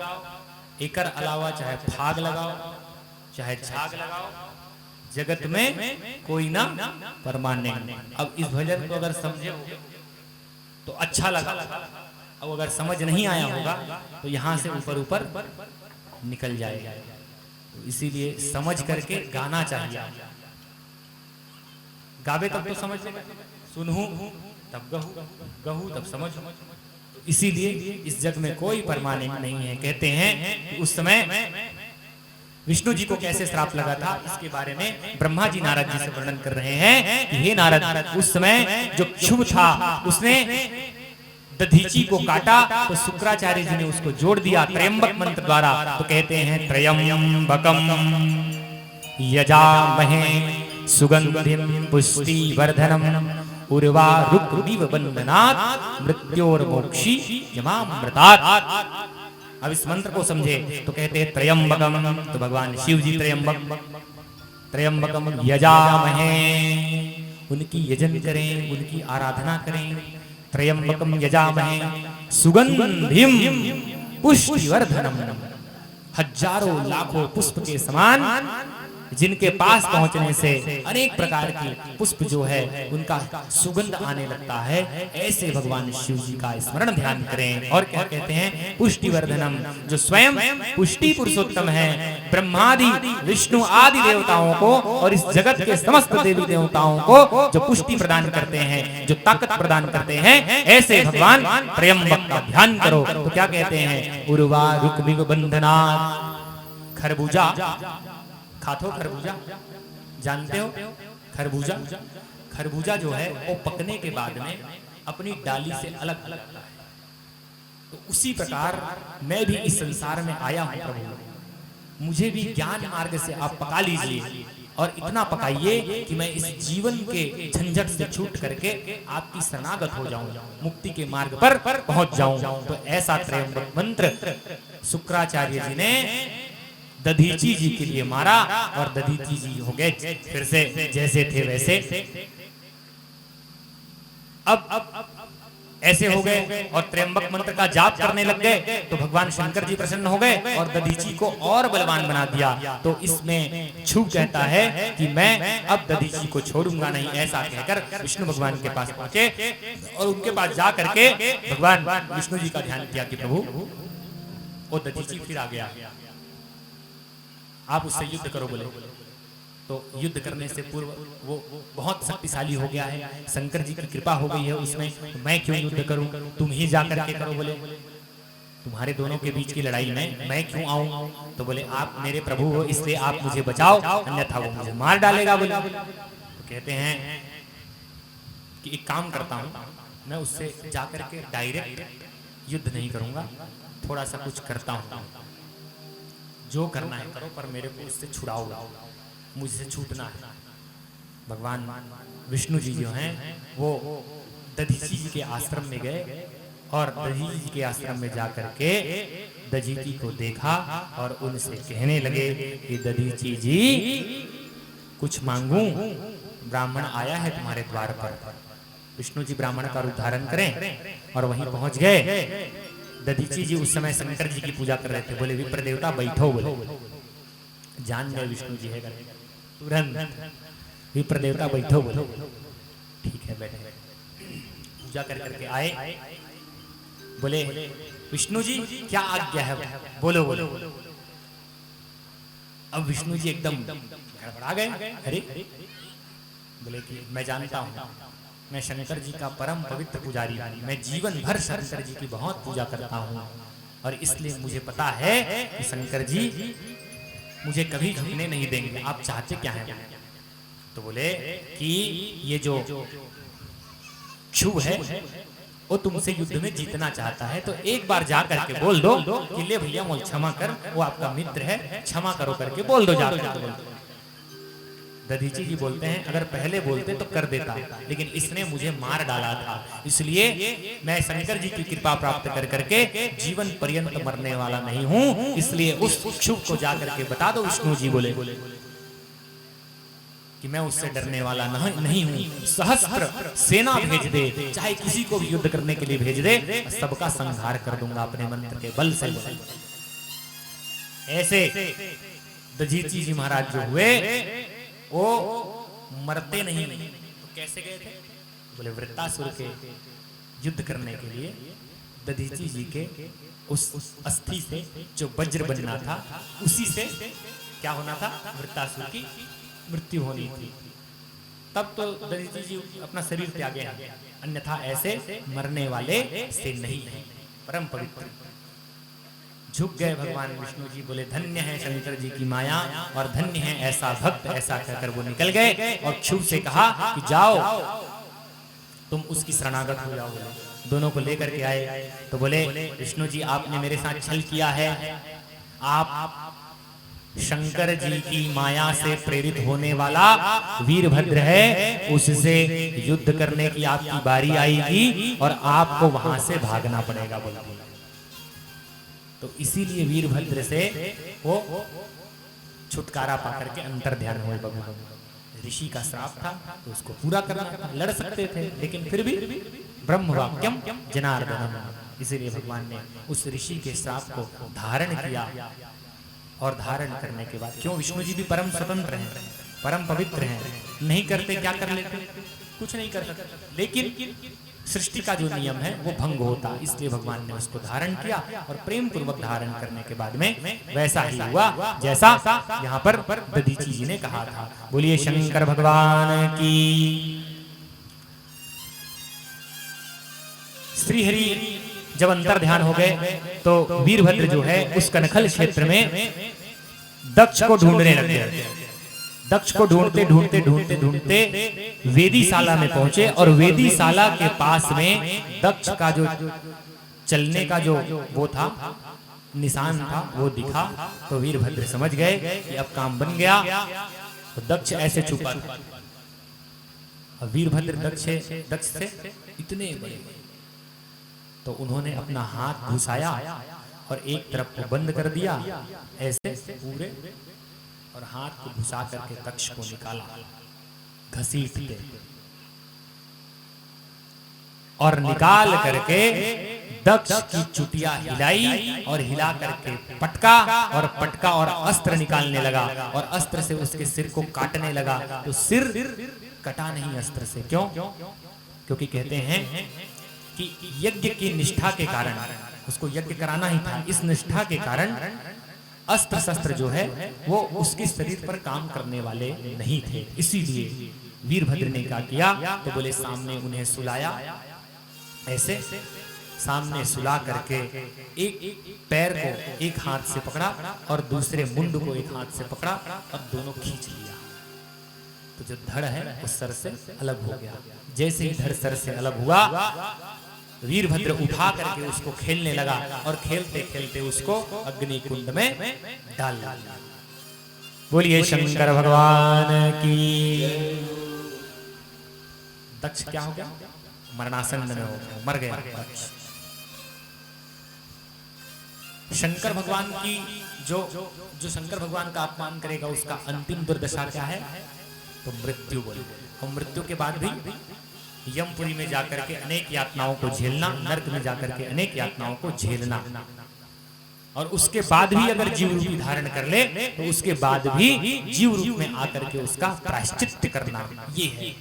एकर अलावा चाहे फाग लगाओ, चाहे झाग लगाओ, जगत में कोई ना परमानेंट। अब इस भजन को अगर समझे हो तो अच्छा लगा, अब अगर समझ नहीं आया होगा तो यहाँ से ऊपर ऊपर निकल जाएगा। तो इसीलिए समझ करके गाना चाहिए। गावे तब तो समझ, सुनहूं तब गहू, गहू तब समझ। इसीलिए इस जग में कोई परमानेंट नहीं है। कहते हैं कि उस समय विष्णु जी को कैसे श्राप लगा था, इसके बारे में ब्रह्मा जी नारद जी से वर्णन कर रहे हैं कि हे नारद, उस समय जो क्षुभ था उसने दधीची को काटा तो शुक्राचार्य जी ने उसको जोड़ दिया त्रयंबक मंत्र द्वारा। तो कहते हैं त्रयंबकम यजामहे सुगंधिम पुष्टिवर्धनम उर्वारुकमिव बंधनात् मृत्योर्मोक्षी यमामृतात्। अब इस मंत्र को समझे तो कहते हैं त्रयंबकम, तो भगवान शिव जी त्रयंबक, त्र्यंबकम यजामहे, उनकी यजन करें, उनकी आराधना करें। त्र्यंबकम यजामहे सुगंधिम पुष्टिवर्धनम, हजारों लाखों पुष्प के समान जिनके पास पहुंचने से अनेक प्रकार की पुष्प जो है उनका सुगंध आने लगता है, ऐसे भगवान शिव जी का स्मरण ध्यान करें। और क्या कहते हैं? पुष्टिवर्धनम, जो स्वयं पुष्टि पुरुषोत्तम है, ब्रह्मादि विष्णु आदि देवताओं को और इस जगत के समस्त देवी देवताओं को जो पुष्टि प्रदान करते हैं, जो ताकत प्रदान करते हैं, ऐसे भगवान त्र्यंबक का ध्यान करो। तो क्या कहते हैं? उर्वा रुक्मिव बंधनात्, खरबूजा खातो, खरबूजा जानते हो? खरबूजा, खरबूजा जो है वो पकने के बाद में अपनी डाली से अलग अलग होता है। तो उसी प्रकार मैं भी इस संसार में आया हूं प्रभु, मुझे भी ज्ञान मार्ग से आप पका लीजिए और इतना पकाइए कि मैं इस जीवन के झंझट से छूट करके आपकी शरणागत हो जाऊं, मुक्ति के मार्ग पर पहुंच जाऊं। तो ऐसा त्र्यंबक मंत्र शुक्राचार्य जी ने दधीची जी के लिए मारा और दधीची जी हो गए फिर से जैसे थे वैसे। अब ऐसे हो गए और त्र्यंबक मंत्र का जाप करने लग गए तो भगवान शंकर जी प्रसन्न हो गए और दधीची को और बलवान बना दिया। तो इसमें छू कहता है कि मैं अब दधीची को छोड़ूंगा नहीं, ऐसा कहकर विष्णु भगवान के पास पहुंचे और उनके पास जा करके भगवान विष्णु जी का ध्यान किया कि प्रभु वो दधीची फिर आ गया, आप उससे युद्ध करो बोले। तो युद्ध करने से पूर्व वो बहुत शक्तिशाली हो गया है, शंकर जी की कृपा हो गई है उसमें, तो मैं क्यों युद्ध करूं, तुम ही जाकर के करो बोले। तुम्हारे दोनों के बीच की लड़ाई में मैं क्यों आऊं? तो बोले आप मेरे प्रभु हो इसलिए आप मुझे बचाओ, अन्यथा वो मुझे मार डालेगा बोले। तो कहते हैं कि एक काम करता हूं, मैं उससे जाकर के डायरेक्ट युद्ध नहीं करूंगा, थोड़ा सा कुछ करता हूं, जो करना है करो पर मेरे को उससे छुड़ाओ, मुझसे छूटना है। भगवान विष्णु जी जो हैं वो दधीची जी के आश्रम में गए और दधीची जी के आश्रम में जाकर के दधीची को देखा और उनसे कहने लगे कि दधीची जी कुछ मांगूं, ब्राह्मण आया है तुम्हारे द्वार पर। विष्णु जी ब्राह्मण का रूप धारण करें और वहीं पहुंच गए। दधीची जी उस समय शंकर जी की पूजा कर रहे थे, बोले विप्र देवता बैठो, बोले जान गए विष्णु जी है तुरंत, विप्र देवता बैठो बोले, ठीक है बैठे। पूजा कर करके आए, बोले विष्णु जी क्या आज्ञा है, बोलो बोलो। अब विष्णु जी एकदम गड़बड़ा गए, अरे बोले कि मैं जानता हूं मैं शंकर जी का परम पवित्र पुजारी हूं, मैं जीवन भर शंकर जी की बहुत पूजा करता हूं और इसलिए मुझे पता है कि शंकर जी मुझे कभी झुकने नहीं देंगे। आप चाहते क्या हैं? तो बोले कि ये जो क्षुभ है वो तुमसे युद्ध में जीतना चाहता है, तो एक बार जा करके बोल दो कि ले भैया मोल क्षमा कर, वो आपका मित्र है, क्षमा करो करके बोल दो जाकर। दधीची जी बोलते हैं अगर पहले बोलते तो कर देता, लेकिन इसने मुझे मार डाला था, इसलिए मैं शंकर जी की कृपा प्राप्त कर करके जीवन पर्यंत मरने वाला नहीं हूं, इसलिए उस क्षुभ को जाकर के बता दो। विष्णु जी बोले कि मैं उससे डरने वाला नहीं हूं, सहस्त्र सेना भेज दे, चाहे किसी को भी युद्ध करने के लिए भेज दे, सबका संहार कर दूंगा अपने मंत्र के बल से। ऐसे दधीची जी महाराज जो हुए वो मरते नहीं, तो कैसे गए थे? बोले वृत्तासुर के युद्ध करने के लिए दधीची जी के उस अस्थि से जो वज्र बनना था उसी से क्या होना था, वृत्तासुर की मृत्यु होनी थी। तब तो दधीची जी अपना शरीर त्यागे हैं, अन्यथा ऐसे मरने वाले से नहीं है, परम पवित्र। झुक गए भगवान विष्णु जी, बोले धन्य है शंकर जी की माया और धन्य है ऐसा भक्त, ऐसा कहकर वो निकल गए और क्षुभ से कहा कि जाओ तुम उसकी शरणागत हो जाओ। दोनों को लेकर के आए तो बोले विष्णु जी आपने मेरे साथ छल किया है, आप शंकर जी की माया से प्रेरित होने वाला वीरभद्र है, उससे युद्ध करने की आपकी बारी आएगी और आपको वहां से भागना पड़ेगा। बोला तो इसीलिए वीरभद्र से वो छुटकारा पाकर के अंतर ध्यान हुए भगवान। ऋषि का श्राप था तो उसको पूरा करना था, लड़ सकते थे लेकिन फिर भी ब्रह्म वाक्यम जनार्दनम, इसीलिए भगवान ने उस ऋषि के श्राप को धारण किया। और धारण करने के बाद, क्यों विष्णु जी भी परम स्वतंत्र हैं, परम पवित्र हैं, नहीं करते क्या कर लेते, कुछ नहीं कर सकते, लेकिन सृष्टि का जो नियम है वो भंग होता, इसलिए भगवान ने उसको धारण किया। और प्रेम पूर्वक धारण करने के बाद में वैसा ही हुआ जैसा यहाँ पर दधीची जी ने कहा था। बोलिए शंकर भगवान की। श्रीहरि जब अंतर ध्यान हो गए तो वीरभद्र जो है उस कनखल क्षेत्र में दक्ष को ढूंढने लग गए। दक्ष को ढूंढते ढूंढते ढूंढते ढूंढते वेदीशाला में पहुंचे और वेदीशाला के पास में दक्ष का जो चलने का जो वो था निशान था वो दिखा। तो वीरभद्र समझ गए कि अब काम बन गया। तो दक्ष ऐसे छुपा था। और वीरभद्र दक्ष से इतने बड़े, तो उन्होंने अपना हाथ घुसाया और एक तरफ को बंद कर दिया ऐसे पूरे, और हाथ को घुसा करके दक्ष को निकाला घसीट के, और निकाल करके दक्ष की चुटिया हिलाई और हिला करके पटका, और पटका और अस्त्र निकालने लगा और अस्त्र से उसके सिर को काटने लगा। तो सिर कटा नहीं अस्त्र से, क्यों? क्योंकि कहते हैं कि यज्ञ की निष्ठा के कारण, उसको यज्ञ कराना ही था, इस निष्ठा के कारण अस्त्र शस्त्र जो है वो उसके शरीर पर काम करने वाले नहीं थे। इसीलिए वीरभद्र ने क्या किया, तो बोले सामने उन्हें सुलाया, ऐसे सामने सुला करके एक पैर को एक हाथ से पकड़ा और दूसरे मुंड को एक हाथ से पकड़ा और दोनों खींच लिया। तो जो धड़ है वो सर से अलग हो गया। जैसे ही धड़ सर से अलग हुआ, वीरभद्र उठा करके उसको खेलने लगा और खेलते खेलते उसको अग्नि कुंड में डाल दिया। बोलिए शंकर भगवान की। दक्ष क्या हो गया? मरणासन में हो गया, मर गया दक्ष। शंकर भगवान की जो शंकर भगवान का अपमान करेगा उसका अंतिम दुर्दशा क्या है? तो मृत्यु बोले। और मृत्यु के बाद भी यमपुरी में जाकर के अनेक यातनाओं को झेलना, नरक में जाकर के अनेक यातनाओं को झेलना, और उसके बाद भी अगर जीव रूपी धारण कर ले तो उसके बाद भी जीव रूप में आकर के उसका प्रायश्चित्त करना, ये है।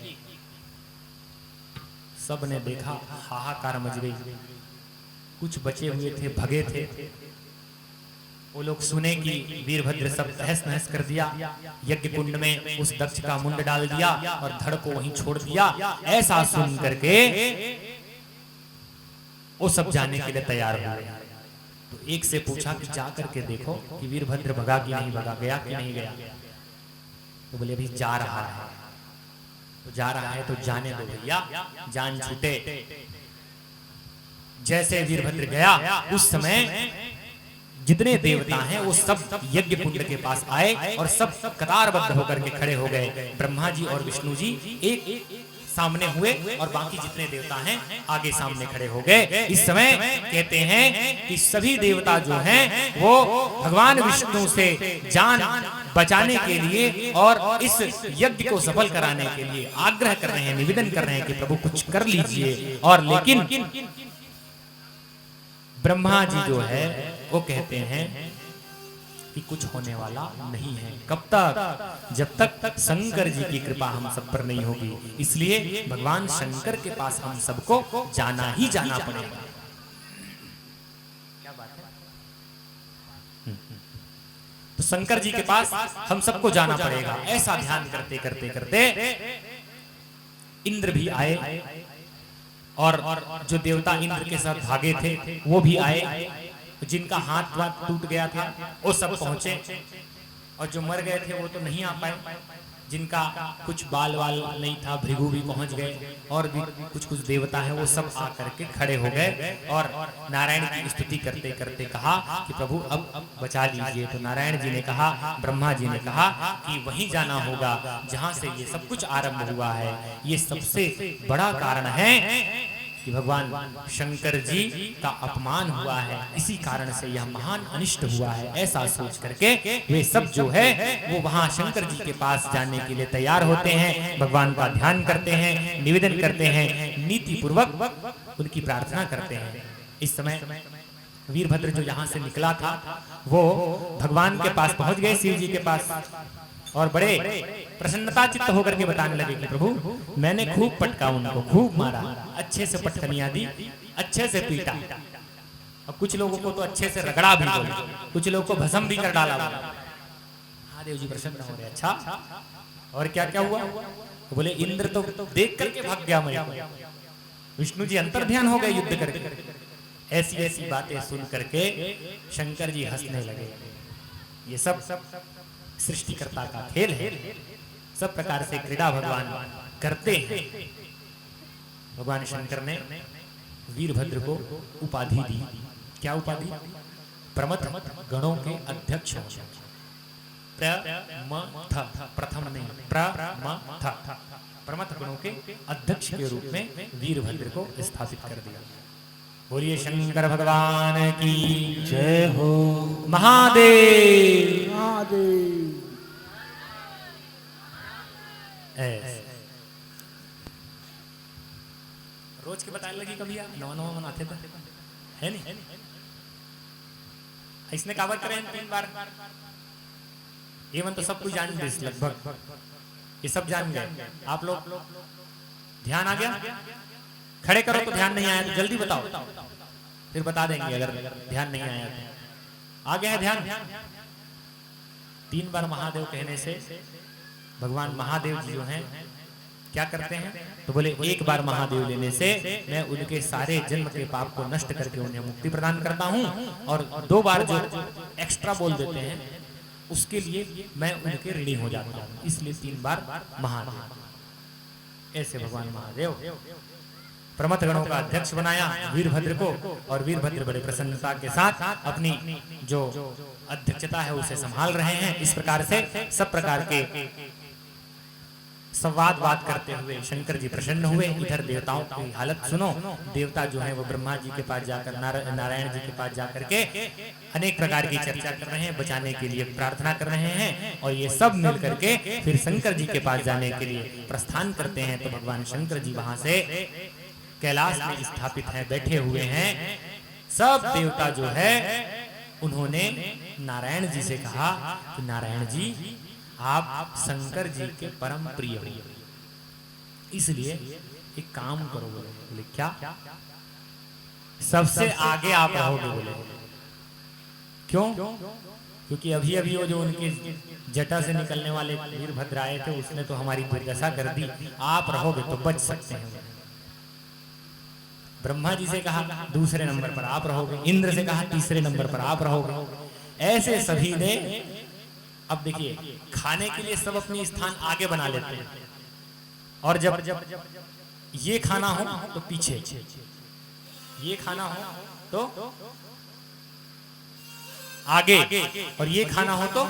सब ने देखा, हाहाकार मच गई। कुछ बचे हुए थे, भगे थे, वो लोग सुने कि वीरभद्र सब तहस नहस कर दिया, यज्ञ कुंड में उस दक्ष का मुंड डाल दिया और धड़ को वहीं छोड़ दिया। ऐसा सुन करके वो सब जाने के लिए तैयार हो गए। तो एक से पूछा कि जा करके देखो कि वीरभद्र भगा कि नहीं भगा, गया कि नहीं गया। तो बोले अभी जा रहा है। तो जा रहा है तो जाने दो भैया, जान छूटे। जैसे वीरभद्र गया, उस समय जितने देवता हैं वो सब यज्ञ कुंड के पास आए और सब कतारबद्ध होकर के खड़े हो गए। ब्रह्मा जी और विष्णु जी एक सामने हुए और बाकी जितने देवता हैं आगे सामने खड़े हो गए। इस समय कहते हैं कि सभी देवता जो हैं वो भगवान विष्णु से जान बचाने के लिए और इस यज्ञ को सफल कराने के लिए आग्रह कर रहे हैं, निवेदन कर रहे हैं कि प्रभु कुछ कर लीजिए। और लेकिन ब्रह्मा जी जो है वो कहते हैं कि कुछ होने वाला नहीं है। कब तक? जब तक शंकर जी की कृपा हम सब पर नहीं होगी। इसलिए भगवान शंकर के पास हम सबको जाना ही जाना पड़ेगा। क्या बात है? तो शंकर जी के पास हम सबको जाना पड़ेगा। ऐसा ध्यान करते करते करते इंद्र भी आए और जो देवता इंद्र के साथ भागे थे वो भी आए। जिनका हाथ वाथ टूट गया था वो सब पहुंचे, और जो मर गए थे वो तो नहीं आ पाए। जिनका कुछ बाल वाल नहीं था, भृगु भी पहुंच गए, और भी कुछ कुछ देवता हैं वो सब आकर के खड़े हो गए और नारायण की स्तुति करते करते कहा कि प्रभु अब बचा लीजिए। तो नारायण जी ने कहा, ब्रह्मा जी ने कहा कि वहीं जाना होगा जहां से ये सब कुछ आरंभ हुआ है। ये सबसे बड़ा कारण है कि भगवान शंकर जी का अपमान हुआ है, इसी कारण से यह महान अनिष्ट हुआ है। ऐसा सोच करके वे सब जो है वो वहां शंकर जी के पास जाने के लिए तैयार होते हैं, भगवान का ध्यान करते हैं, निवेदन करते हैं, नीति पूर्वक उनकी प्रार्थना करते हैं। इस समय वीरभद्र जो यहाँ से निकला था वो भगवान के पास पहुंच गए, शिव जी के पास, और बड़े प्रसन्नता चित्त होकर के बताने लगे कि प्रभु मैंने खूब पटका, उनको खूब मारा, अच्छे से पटकनियां दी, अच्छे से पीटा, और कुछ लोगों को तो अच्छे से रगड़ा भी बोले, कुछ लोगों को भस्म भी कर डाला। महादेव जी प्रसन्न हो रहे, अच्छा और क्या क्या हुआ? बोले इंद्र तो देख करके भाग गया, मैं विष्णु जी अंतर ध्यान हो गए युद्ध करके। ऐसी ऐसी बातें सुन करके शंकर जी हंसने लगे। ये सब सृष्टिकर्ता का खेल है, सब प्रकार से क्रीड़ा भगवान करते हैं। भगवान शंकर ने वीरभद्र को उपाधि दी। क्या उपाधि? प्रमथ गणों के अध्यक्ष। प्रथम नहीं, प्रमथ गणों के अध्यक्ष के रूप में वीरभद्र को स्थापित कर दिया। बोलिए शंकर भगवान की जय हो। महादेव महादेव। रोज के बताने लगी कभी आप नवा नवा मनाते थे, है नहीं? इसने कावत करे 3 बार। ये मन तो सब कुछ जान गए लगभग, ये सब जान गए। आप लोग ध्यान आ गया? खड़े करो तो ध्यान नहीं आया तो जल्दी बताओ, फिर बता देंगे अगर ध्यान नहीं आया तो। आ गया है ध्यान? 3 बार महादेव कहने से भगवान महादेव जी जो हैं क्या करते हैं? तो बोले 1 बार महादेव लेने से मैं उनके सारे जन्म के पाप को नष्ट करके उन्हें मुक्ति प्रदान करता हूं, और 2 बार जो एक्स्ट्रा बोल देते हैं उसके लिए मैं उनके ऋणी हो जाता हूं, इसलिए 3 बार महादेव। ऐसे भगवान महादेव प्रमथ गणों का अध्यक्ष बनाया वीरभद्र को, और वीरभद्र बड़े प्रसन्नता के साथ अपनी जो अध्यक्षता है उसे संभाल रहे हैं। इस प्रकार से सब प्रकार के संवाद बात करते हुए शंकर जी प्रसन्न हुए। इधर देवताओं की हालत सुनो। देवता जो है वो ब्रह्मा जी के पास जाकर, नारायण जी के पास जाकर के अनेक प्रकार की चर्चा कर रहे हैं, बचाने के लिए प्रार्थना कर रहे हैं, और ये सब मिल करके फिर शंकर जी के पास जाने के लिए प्रस्थान करते हैं। तो भगवान शंकर जी वहां से कैलाश में स्थापित हैं, बैठे हुए हैं। सब देवता जो है उन्होंने नारायण जी से कहा कि नारायण जी आप शंकर जी के परम प्रिय हो, इसलिए एक काम करो। बोले क्या? सबसे आगे आप रहोगे। बोले क्यों? क्योंकि अभी अभी वो जो उनके जटा से निकलने वाले वीरभद्र आए थे उसने तो हमारी दुर्दशा कर दी, आप रहोगे तो बच सकते हैं। ब्रह्मा जी से कहा 2 नंबर पर आप रहोगे, इंद्र से कहा 3 नंबर पर आप रहोगे। ऐसे सभी ने, अब देखिए खाने के लिए सब अपनी स्थान आगे बना लेते हैं, और जब ये खाना हो तो पीछे, ये खाना हो तो आगे, और ये खाना हो तो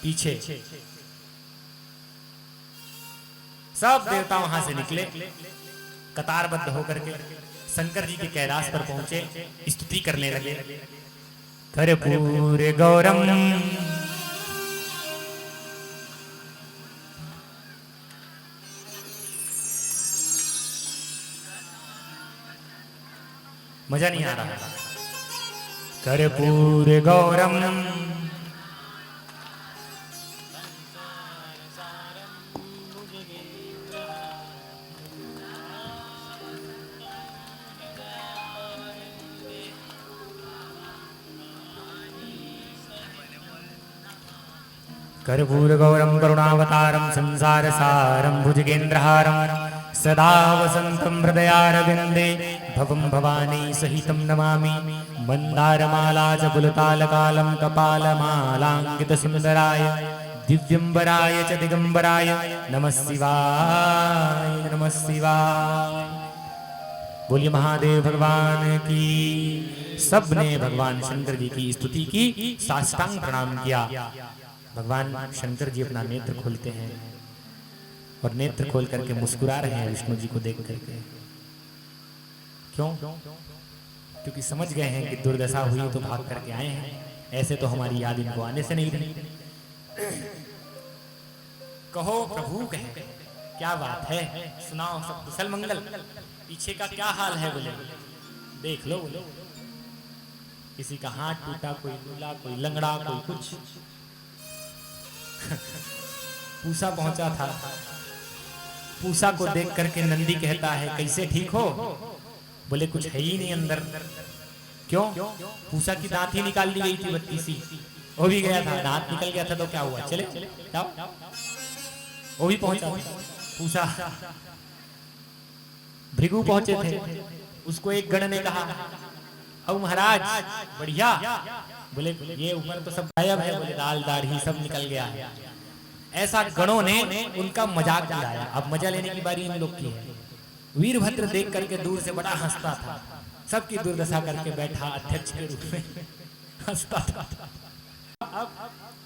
पीछे। सब देवता वहां से निकले कतारबद्ध होकर के, शंकर जी के कैलाश पर पहुंचे, स्तुति करने लगे। कर्पूर गौरम मजा नहीं आ रहा। कर्पूर गौरम कर्पूर गौरम करुणावतारम संसार सारम भुजगेन्द्रहारम सदा वसंतम हृदयारविंदे भवम भवानी सहितं नमामि। मंदारमाला च पुलतालकालं कपालमालांकित सुंदराय दिव्यंबराय च दिगंबराय नमः शिवाय नमः शिवाय। बोलिए महादेव भगवान की। सबने भगवान शंकर जी की स्तुति की, साष्टांग प्रणाम किया। भगवान शंकर जी अपना नेत्र खोलते हैं और नेत्र खोल करके मुस्कुरा रहे हैं विष्णु जी को देख करके। क्यों? क्योंकि समझ गए हैं कि दुर्दशा हुई तो भाग करके आए हैं, ऐसे तो हमारी याद इनको आने से नहीं रही। कहो प्रभु कहे, क्या बात है, सुनाओ सब कुशल मंगल, पीछे का क्या हाल है? बोले देख लो, बोले किसी का हाथ टूटा, कोई लूला, कोई लंगड़ा, कोई कुछ। पूसा पहुंचा था, पूसा को देख करके नंदी कहता है कैसे ठीक हो? बोले कुछ है ही नहीं अंदर। क्यों? पूसा की दांत ही निकाल ली गई थी 32सी, वो भी गया था, दांत निकल गया था तो क्या हुआ, चले जाओ, वो भी पहुंचा। पूसा भृगु पहुंचे थे, उसको एक गण ने कहा अब महाराज बढ़िया। बोले ये ऊपर तो सब गायब है, बोले दाल दाढ़ी सब निकल गया है। ऐसा गणों ने उनका मजाक उड़ाया। अब मजा लेने की बारी इन लोग की है। वीरभद्र देख करके दूर से बड़ा हंसता था, सबकी दुर्दशा करके बैठा अध्यक्ष के रूप में हंसता था।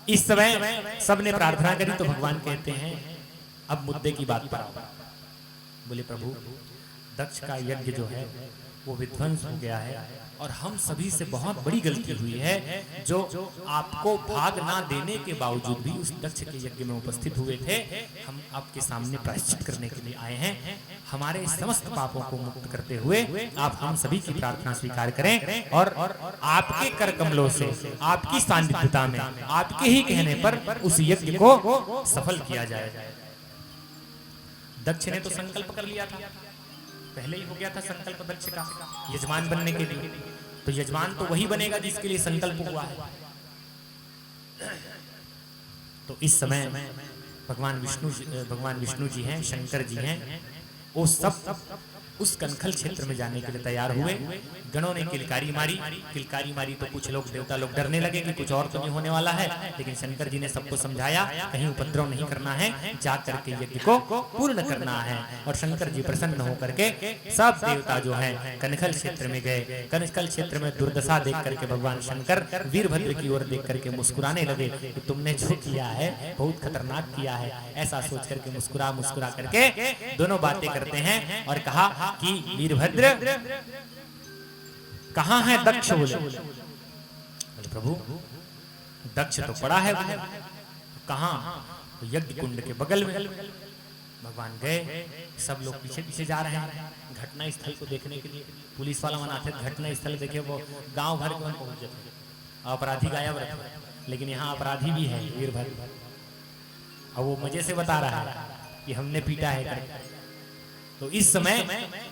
इस समय सबने प्रार्थना करी तो भगवान कहते हैं अब मुद्दे की बात पर आओ। बोले प्रभु दक्ष का यज्ञ जो है वो विध्वंस हो गया है और हम सभी से बहुत बड़ी गलती हुई है जो आपको भाग ना देने के बावजूद भी उस दक्ष के यज्ञ में उपस्थित हुए थे। हम आपके सामने प्रायश्चित करने के लिए आए हैं। हमारे समस्त पापों को मुक्त करते हुए आप हम सभी की प्रार्थना स्वीकार करें और आपके कर कमलों से, आपकी सानिध्यता में, आपके ही कहने पर उस यज्ञ को सफल किया जाए। दक्ष ने तो संकल्प कर लिया था, पहले ही हो गया था संकल्प दक्ष का यजमान बनने के लिए। तो यजमान तो वही बनेगा जिसके लिए संकल्प हुआ है। तो इस समय भगवान विष्णु जी हैं, शंकर जी हैं, वो सब उस कनखल क्षेत्र में जाने के लिए तैयार हुए। गणों ने किलकारी मारी तो कुछ लोग देवता लोग डरने लगे कि कुछ और तो नहीं होने वाला है, लेकिन शंकर जी ने सबको समझाया कहीं उपद्रव नहीं करना है, जा करके यज्ञ को पूर्ण करना है। और शंकर जी प्रसन्न होकर के सब देवता जो हैं कनखल क्षेत्र में गए। कनखल क्षेत्र में दुर्दशा देख करके भगवान शंकर वीरभद्र की ओर देख करके मुस्कुराने लगे कि तुमने जो किया है बहुत खतरनाक किया है। ऐसा सोच करके मुस्कुरा करके दोनों बातें करते हैं और कहा कि वीरभद्र कहाँ है दक्ष? बोले प्रभु दक्ष तो पड़ा है। बोले कहाँ? तो यज्ञ कुंड के बगल में। भगवान गए, सब लोग पीछे पीछे जा रहे हैं घटना स्थल को देखने के लिए। पुलिस वाला मनाते घटना स्थल देखे, वो गांव भर के पहुंच जाते, अपराधी गायब रहते, लेकिन यहाँ अपराधी भी है वीरभद्र। अब वो मजे से बता रहा है कि हमने पीटा है करके। तो इस समय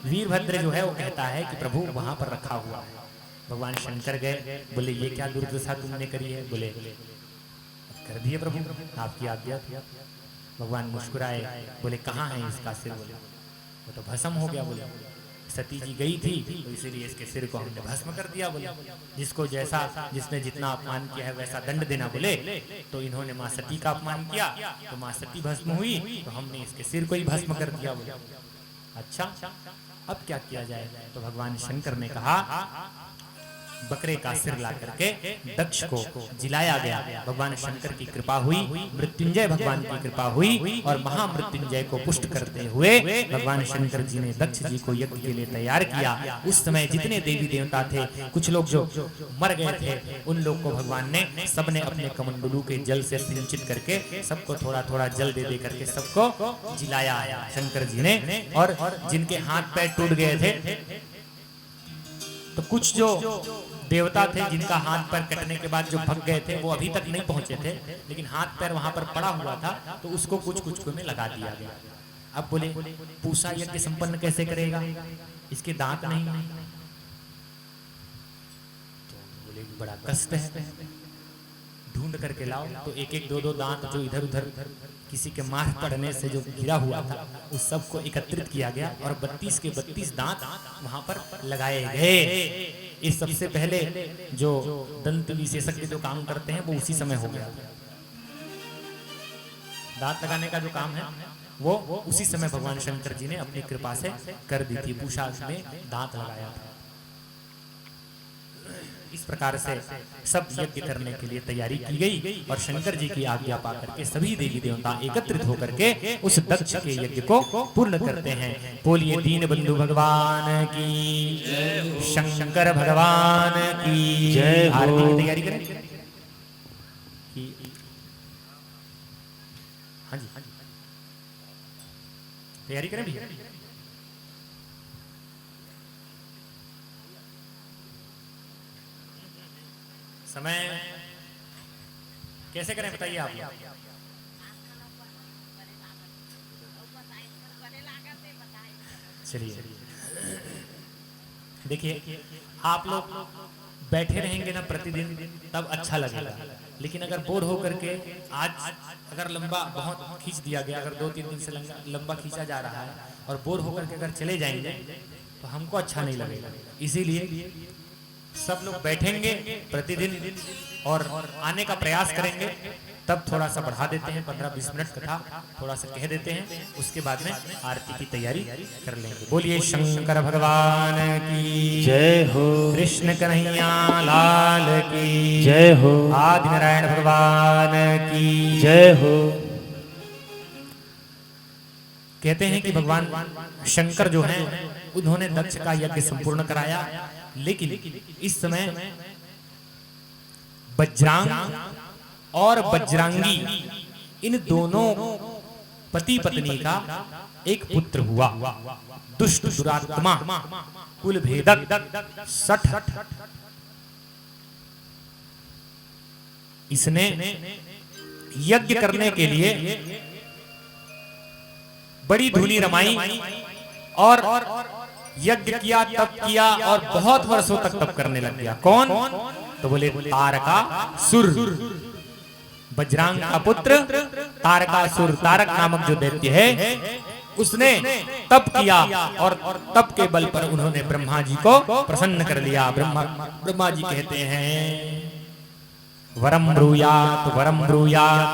वीरभद्र जो है वो कहता है कि प्रभु वहां पर रखा हुआ है। भगवान शंकर गए, बोले ये क्या दुर्दशा तुमने करी है? बोले कर दिए प्रभु, आपकी आज्ञा थी। भगवान मुस्कुराए, बोले कहाँ है इसका सिर? बोले वो तो भस्म हो गया। बोले सती जी गई थी तो इसीलिए इसके सिर को हमने भस्म कर दिया। बोले जिसको जैसा, जिसने जितना अपमान किया है वैसा दंड देना। बोले तो इन्होंने माँ सती का अपमान किया तो माँ सती भस्म हुई, तो हमने इसके सिर को ही भस्म कर दिया। बोले अच्छा अब क्या किया जाए? तो भगवान शंकर ने कहा बकरे का सिर ला करके दक्ष को जिलाया गया। भगवान शंकर की कृपा हुई, मृत्युंजय भगवान की कृपा हुई और महामृत्युंजय को पुष्ट करते हुए भगवान शंकर जी ने दक्ष जी को यज्ञ के लिए तैयार किया। उस समय जितने देवी देवता थे, कुछ लोग जो मर गए थे, उन लोग को भगवान ने सबने अपने कमंडलू के जल से सिंचित करके सबको थोड़ा थोड़ा जल दे करके सबको जिलाया शंकर जी ने। और जिनके हाथ पैर टूट गए थे, तो कुछ जो देवता थे जिनका हाथ पैर कटने के बाद जो भग गए थे वो अभी तक नहीं पहुंचे थे, लेकिन हाथ पैर वहां पर पड़ा हुआ था, तो उसको कुछ में लगा दिया गया। अब बोले पूसा यज्ञ संपन्न कैसे करेगा? इसके दांत नहीं। तो बोले बड़ा कष्ट है, ढूंढ करके लाओ। तो एक एक दो दांत जो इधर उधर किसी के मार पड़ने से जो गिरा हुआ था उस सब को एकत्रित किया गया और 32 के 32 दांत वहां पर लगाए गए। इस सबसे पहले जो दंत विशेषज्ञ जो काम करते हैं वो उसी समय हो गया। दांत लगाने का जो काम है वो उसी समय भगवान शंकर जी ने अपनी कृपा से कर दी थी। पूषा में दांत लगाया था। इस प्रकार से सब यज्ञ करने के लिए तैयारी की गई और शंकर जी की आज्ञा पाकर के सभी देवी देवता एकत्रित होकर के उस दक्ष के यज्ञ को पूर्ण करते हैं। बोलिए दीन बंधु भगवान की, शंकर भगवान की जय। आरती की तैयारी करें। हाँ जी तैयारी करें भैया। समय कैसे करें बताइए आप। चलिए देखिए, आप लोग बैठे रहेंगे ना प्रतिदिन तब अच्छा लगेगा, लेकिन अगर बोर होकर के आज अगर लंबा बहुत खींच दिया गया, अगर 2-3 दिन से लंबा खींचा जा रहा है और बोर होकर के अगर चले जाएंगे तो हमको अच्छा नहीं लगेगा। इसीलिए सब लोग बैठेंगे प्रतिदिन और आने का प्रयास करेंगे, तब थोड़ा सा बढ़ा देते हैं 15-20 मिनट कथा थोड़ा सा कह देते हैं, उसके बाद में आरती की तैयारी कर लेंगे। बोलिए शंकर भगवान की जय हो, कृष्ण कन्हैया लाल की जय हो, आदि नारायण भगवान की जय हो। कहते हैं कि भगवान शंकर जो हैं उन्होंने दक्ष का यज्ञ संपूर्ण कराया, लेकिन इस समय बज्रांग और बजरंगी इन दोनों पति पत्नी का एक पुत्र हुआ। दुष्ट दुरात्मा कुल भेदक सठ इसने यज्ञ करने के लिए बड़ी धूनी रमाई और यज्ञ किया, तप किया और बहुत वर्षों तक तप करने लग गया। कौन? तो बोले तारकासुर, बजरंग का पुत्र तारकासुर। तारक नामक जो दैत्य है उसने तप किया और तप के बल पर उन्होंने ब्रह्मा जी को प्रसन्न कर लिया। ब्रह्मा जी कहते हैं वरम ब्रूयात वरम ब्रूयात,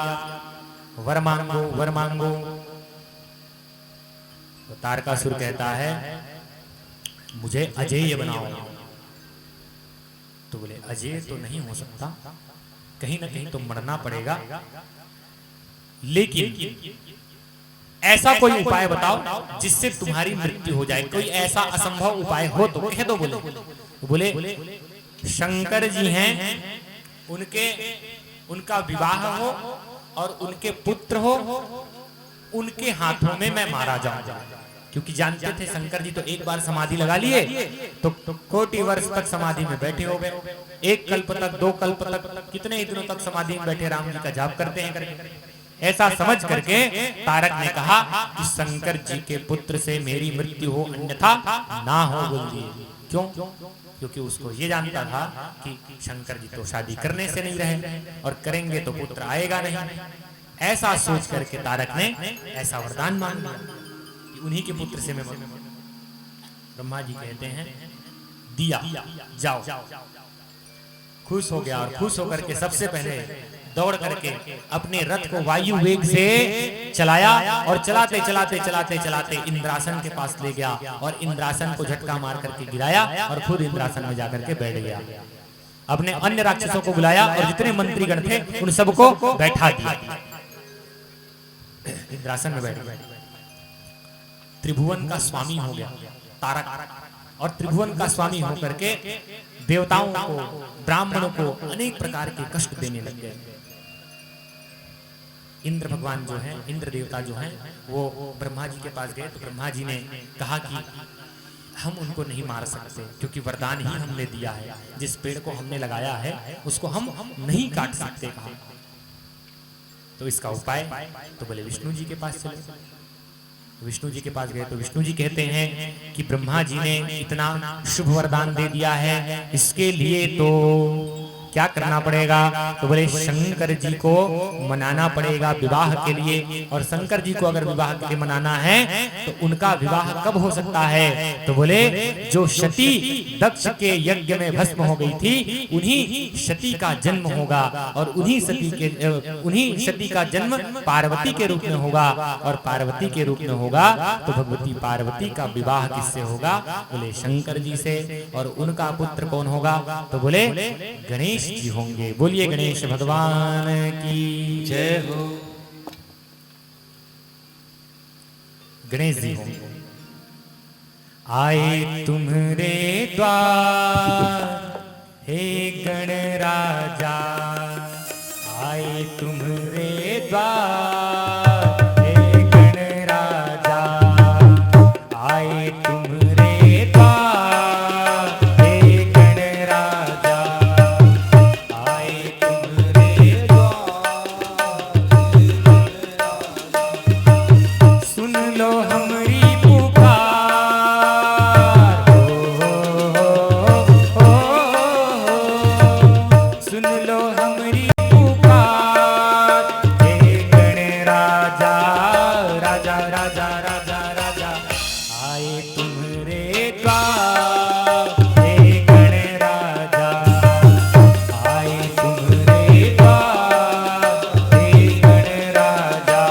वर मांगो वर मांगो। तो तारकासुर कहता है मुझे अजेय बनाओ। तो बोले अजेय तो नहीं हो सकता, कहीं ना कहीं तो मरना पड़ेगा, लेकिन ऐसा कोई उपाय बताओ जिससे तुम्हारी मृत्यु हो जाए। कोई ऐसा असंभव उपाय हो तो कह दो। बोले शंकर जी हैं, उनका विवाह हो और उनके पुत्र हो, उनके हाथों में मैं मारा जाऊं। क्योंकि जानते थे शंकर जी तो एक बार समाधि लगा लिए तो कोटि वर्ष तक समाधि में बैठे हो गए, 1 कल्प तक 2 कल्प तक, कितने ही दिनों तक समाधि में बैठे राम जी का जाप करते हैं। ऐसा समझ करके तारक ने कहा कि शंकर जी के पुत्र से मेरी मृत्यु हो, अन्यथा ना हो बोल दिए। क्यों? क्योंकि उसको ये जानता था कि शंकर जी तो शादी करने से नहीं रहे और करेंगे तो पुत्र आएगा नहीं। ऐसा सोच करके तारक ने ऐसा वरदान मांग लिया कि उन्हीं के पुत्र से मैं। ब्रह्मा जी कहते हैं दिया, जाओ। खुश हो गया और खुश होकर के सबसे पहले दौड़ करके अपने रथ को वायु वेग से चलाया और चलाते चलाते चलाते चलाते इंद्रासन के पास ले गया और इंद्रासन को झटका मार करके गिराया और खुद इंद्रासन में जाकर के बैठ गया। अपने अन्य राक्षसों को बुलाया और जितने मंत्रीगण थे उन सबको बैठा दिया, इंद्रासन में बैठ गया। त्रिभुवन का स्वामी हो गया तारक, और त्रिभुवन का स्वामी होकर के देवताओं को, ब्राह्मणों को अनेक प्रकार के कष्ट देने लग गए। इंद्र भगवान जो हैं, इंद्र देवता जो हैं, वो ब्रह्मा जी के पास गए तो ब्रह्मा जी ने कहा कि हम उनको नहीं मार सकते क्योंकि वरदान ही हमने दिया है, जिस पेड़ को हमने लगाया है उसको हम नहीं काट सकते। कहा तो इसका उपाय? तो बोले विष्णु जी के पास चले। विष्णु जी के पास गए तो विष्णु जी कहते हैं कि ब्रह्मा जी ने इतना शुभ वरदान दे दिया है, इसके लिए तो क्या करना पड़ेगा? तो बोले शंकर जी को मनाना पड़ेगा विवाह के लिए। और शंकर जी को अगर विवाह के लिए मनाना है तो उनका विवाह कब हो सकता है? तो बोले जो सती दक्ष के यज्ञ में भस्म हो गई थी उन्हीं सती का जन्म होगा, और उन्हीं सती का जन्म पार्वती के रूप में होगा, और पार्वती के रूप में होगा तो भगवती पार्वती का विवाह किससे होगा? बोले शंकर जी से। और उनका पुत्र कौन होगा? तो बोले गणेश जी होंगे। बोलिए गणेश भगवान की जय हो। गणेश जी होंगे। आए तुम्हारे द्वार हे गण राजा, आए तुम्हारे द्वार हे गण राजा, आए तुम्हारे द्वार हे गण राजा, आए तुम्हारे द्वार। सुन लो हमारी पुकार, सुन लो हमारी पुकार, हे गण राजा, राजा राजा राजा राजा, आए तुम्हारे द्वार हे गण राजा, आए तुम्हारे द्वार हे गण राजा।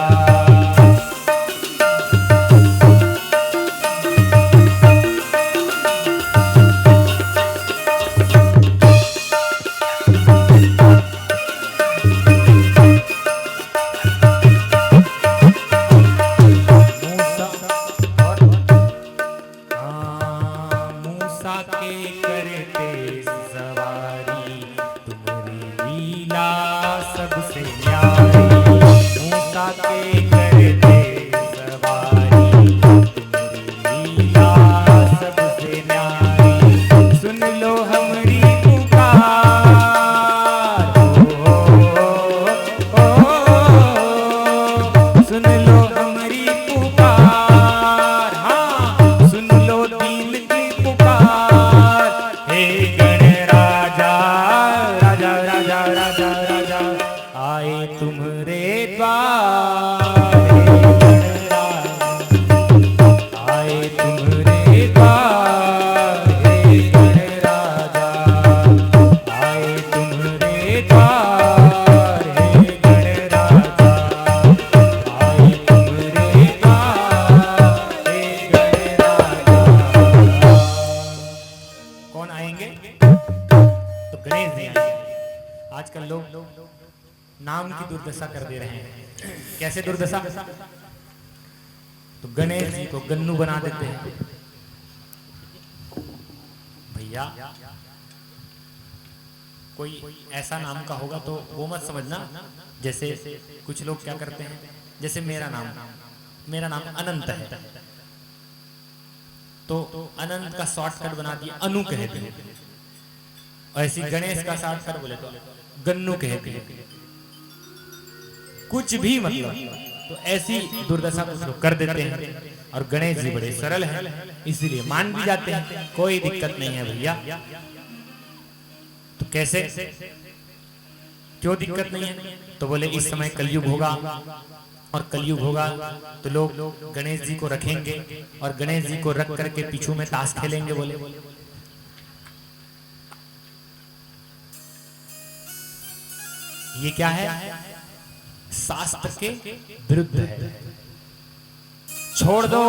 मूसा के करते सवारी, तुम्हारी लीला सबसे न्यारी। मूसा के करते सवारी, तुम्हारी लीला सबसे न्यारी। सुन लो हमारी पुकार, सुन लो हमारी पुकार, हाँ सुन लो दीन की पुकार, हे गण राजा, राजा राजा राजा राजा, आए तुम्हारे द्वार हे गण राजा, आए तुम्हारे द्वार हे गण राजा, आए तुम्हारे द्वार हे गण राजा, आए तुम्हारे द्वार हे गण राजा। कौन आएंगे? तो गणेश जी आएंगे। आजकल लोग नाम की दुर्दशा कर दे रहे हैं। कैसे दुर्दशा? तो गणेश जी को गन्नू बना देते हैं। भैया कोई ऐसा नाम का होगा तो वो मत समझना। जैसे कुछ लोग क्या करते हैं, जैसे मेरा नाम अनंत है तो अनंत का शॉर्टकट बना दिया अनु कहते हैं। ऐसी गणेश का शॉर्टकट बोले तो गन्नू कहते हैं। कुछ भी मतलब, तो ऐसी दुर्दशा कुछ लोग कर देते हैं। और गणेश जी बड़े सरल हैं, इसीलिए मान भी जाते हैं, कोई दिक्कत नहीं है भैया। तो कैसे, क्यों दिक्कत नहीं है? तो बोले इस समय कलयुग होगा, और कलयुग होगा तो लोग गणेश जी को रखेंगे और गणेश जी को रख करके पीछू में ताश खेलेंगे। बोले ये क्या है? शास्त्र के विरुद्ध है, छोड़ दो।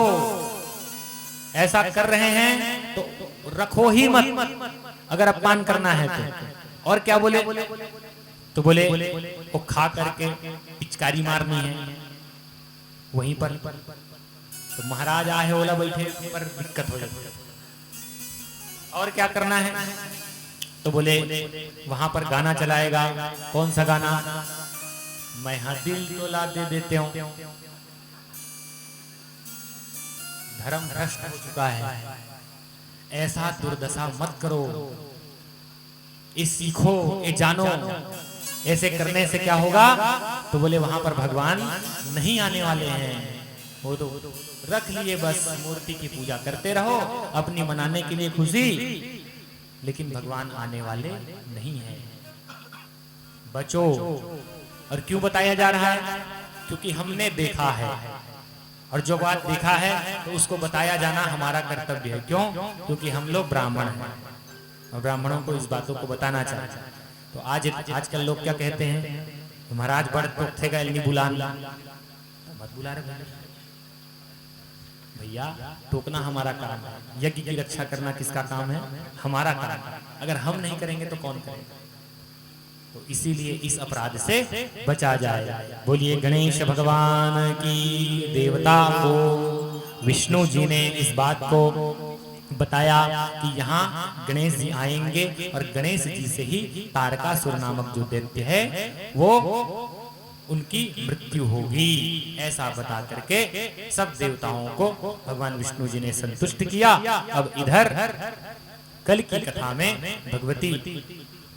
ऐसा कर रहे हैं तो रखो ही मत, अगर अपमान करना है तो। और क्या बोले? तो बोले वो खा करके पिचकारी मारनी है वहीं पर। तो महाराज आए ओला बैठे पर दिक्कत हो जाती है। और क्या करना है? तो बोले वहां पर गाना चलाएगा। कौन सा गाना? मैं हाँ दिल तोला दे देते हूं। धर्म भ्रष्ट हो चुका है, ऐसा दुर्दशा मत करो। ये सीखो, ये जानो, ऐसे करने से क्या होगा? तो बोले वहां पर भगवान नहीं आने वाले हैं। वो तो रख लिए, बस मूर्ति की पूजा करते रहो अपनी मनाने के लिए खुशी, लेकिन भगवान आने वाले नहीं है। बचो। और क्यों बताया जा रहा है? क्योंकि हमने देखा है, और जो बात देखा है तो उसको बताया जाना हमारा कर्तव्य है। क्यों? क्योंकि हम लोग ब्राह्मण हैं और ब्राह्मणों को इस बातों को बताना चाहिए। तो आजकल लोग क्या कहते हैं, महाराज बड़ टोकथे का इल्नी बुलान, मत बुला रहे भैया। टोकना हमारा काम है, यज्ञ की रक्षा करना किसका काम है? हमारा काम है। अगर हम नहीं करेंगे तो कौन करेगा? तो इसीलिए इस अपराध से बचा जाए। बोलिए गणेश भगवान की। देवता को विष्णु जी ने इस बात को बताया कि यहाँ गणेश जी आएंगे और गणेश जी से ही तारकासुर नामक जो दैत्य है वो उनकी मृत्यु होगी। ऐसा बता करके सब देवताओं को भगवान विष्णु जी ने संतुष्ट किया। अब इधर कल की कथा में भगवती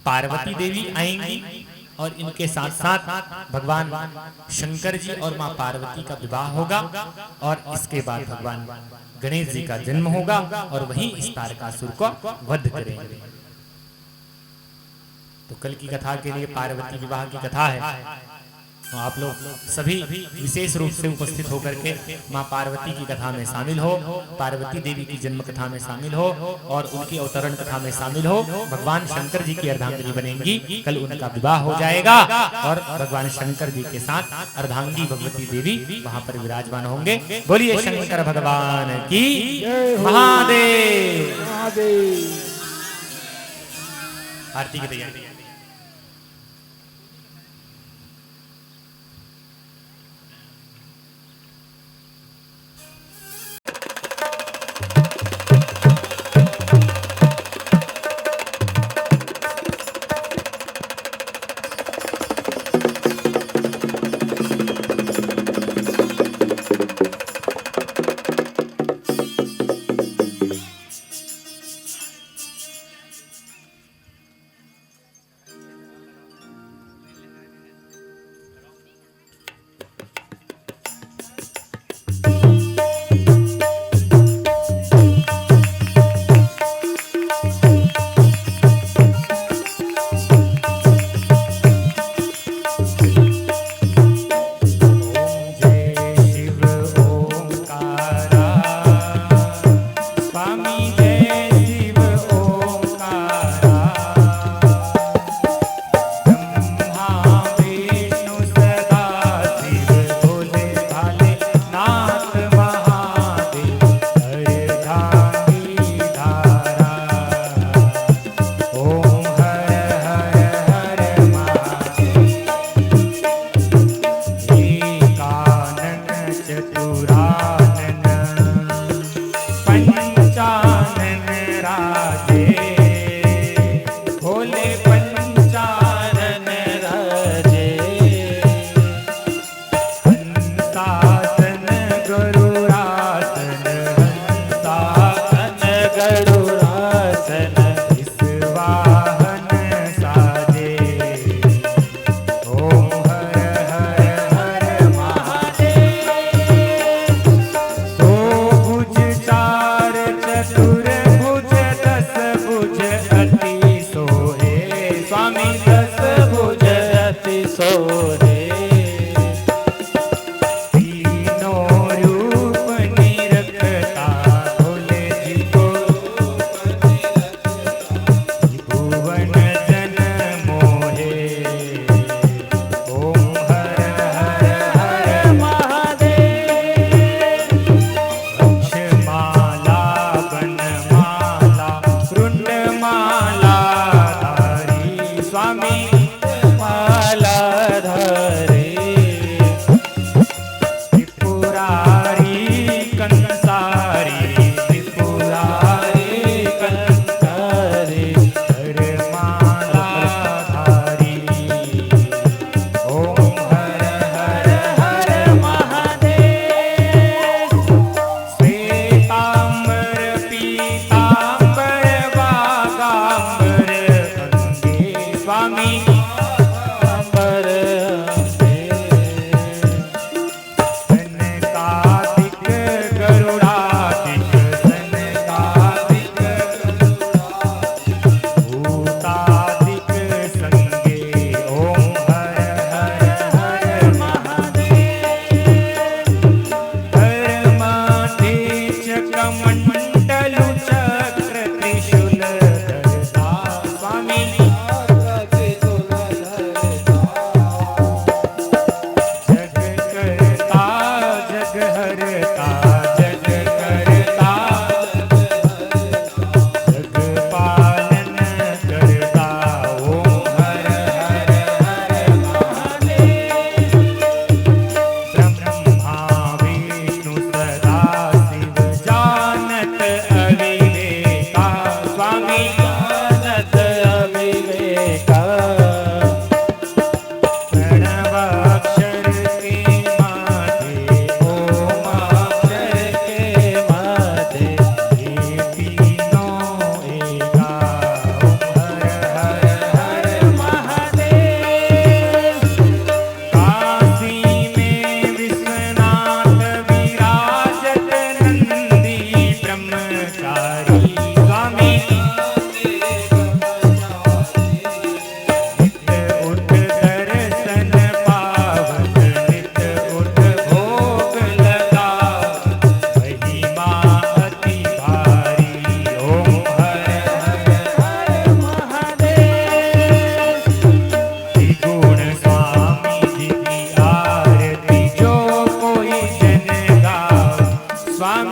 पार्वती देवी आएंगी और इनके साथ साथ भगवान शंकर जी और मां पार्वती का विवाह होगा और इसके बाद भगवान गणेश जी का जन्म होगा और वहीं इस तारकासुर को वध करेंगे। तो कल की कथा के लिए पार्वती विवाह की कथा है। तो आप लोग सभी विशेष रूप से उपस्थित होकर के मां पार्वती की कथा में शामिल हो, पार्वती देवी की जन्म कथा में शामिल हो और उनकी अवतरण कथा में शामिल हो। भगवान शंकर जी की अर्धांगिनी बनेंगी, कल उनका विवाह हो जाएगा और भगवान शंकर जी के साथ अर्धांगी भगवती देवी वहां पर विराजमान होंगे। बोलिए शंकर भगवान की। महादेव। आरती की तैयारी।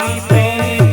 पानी पे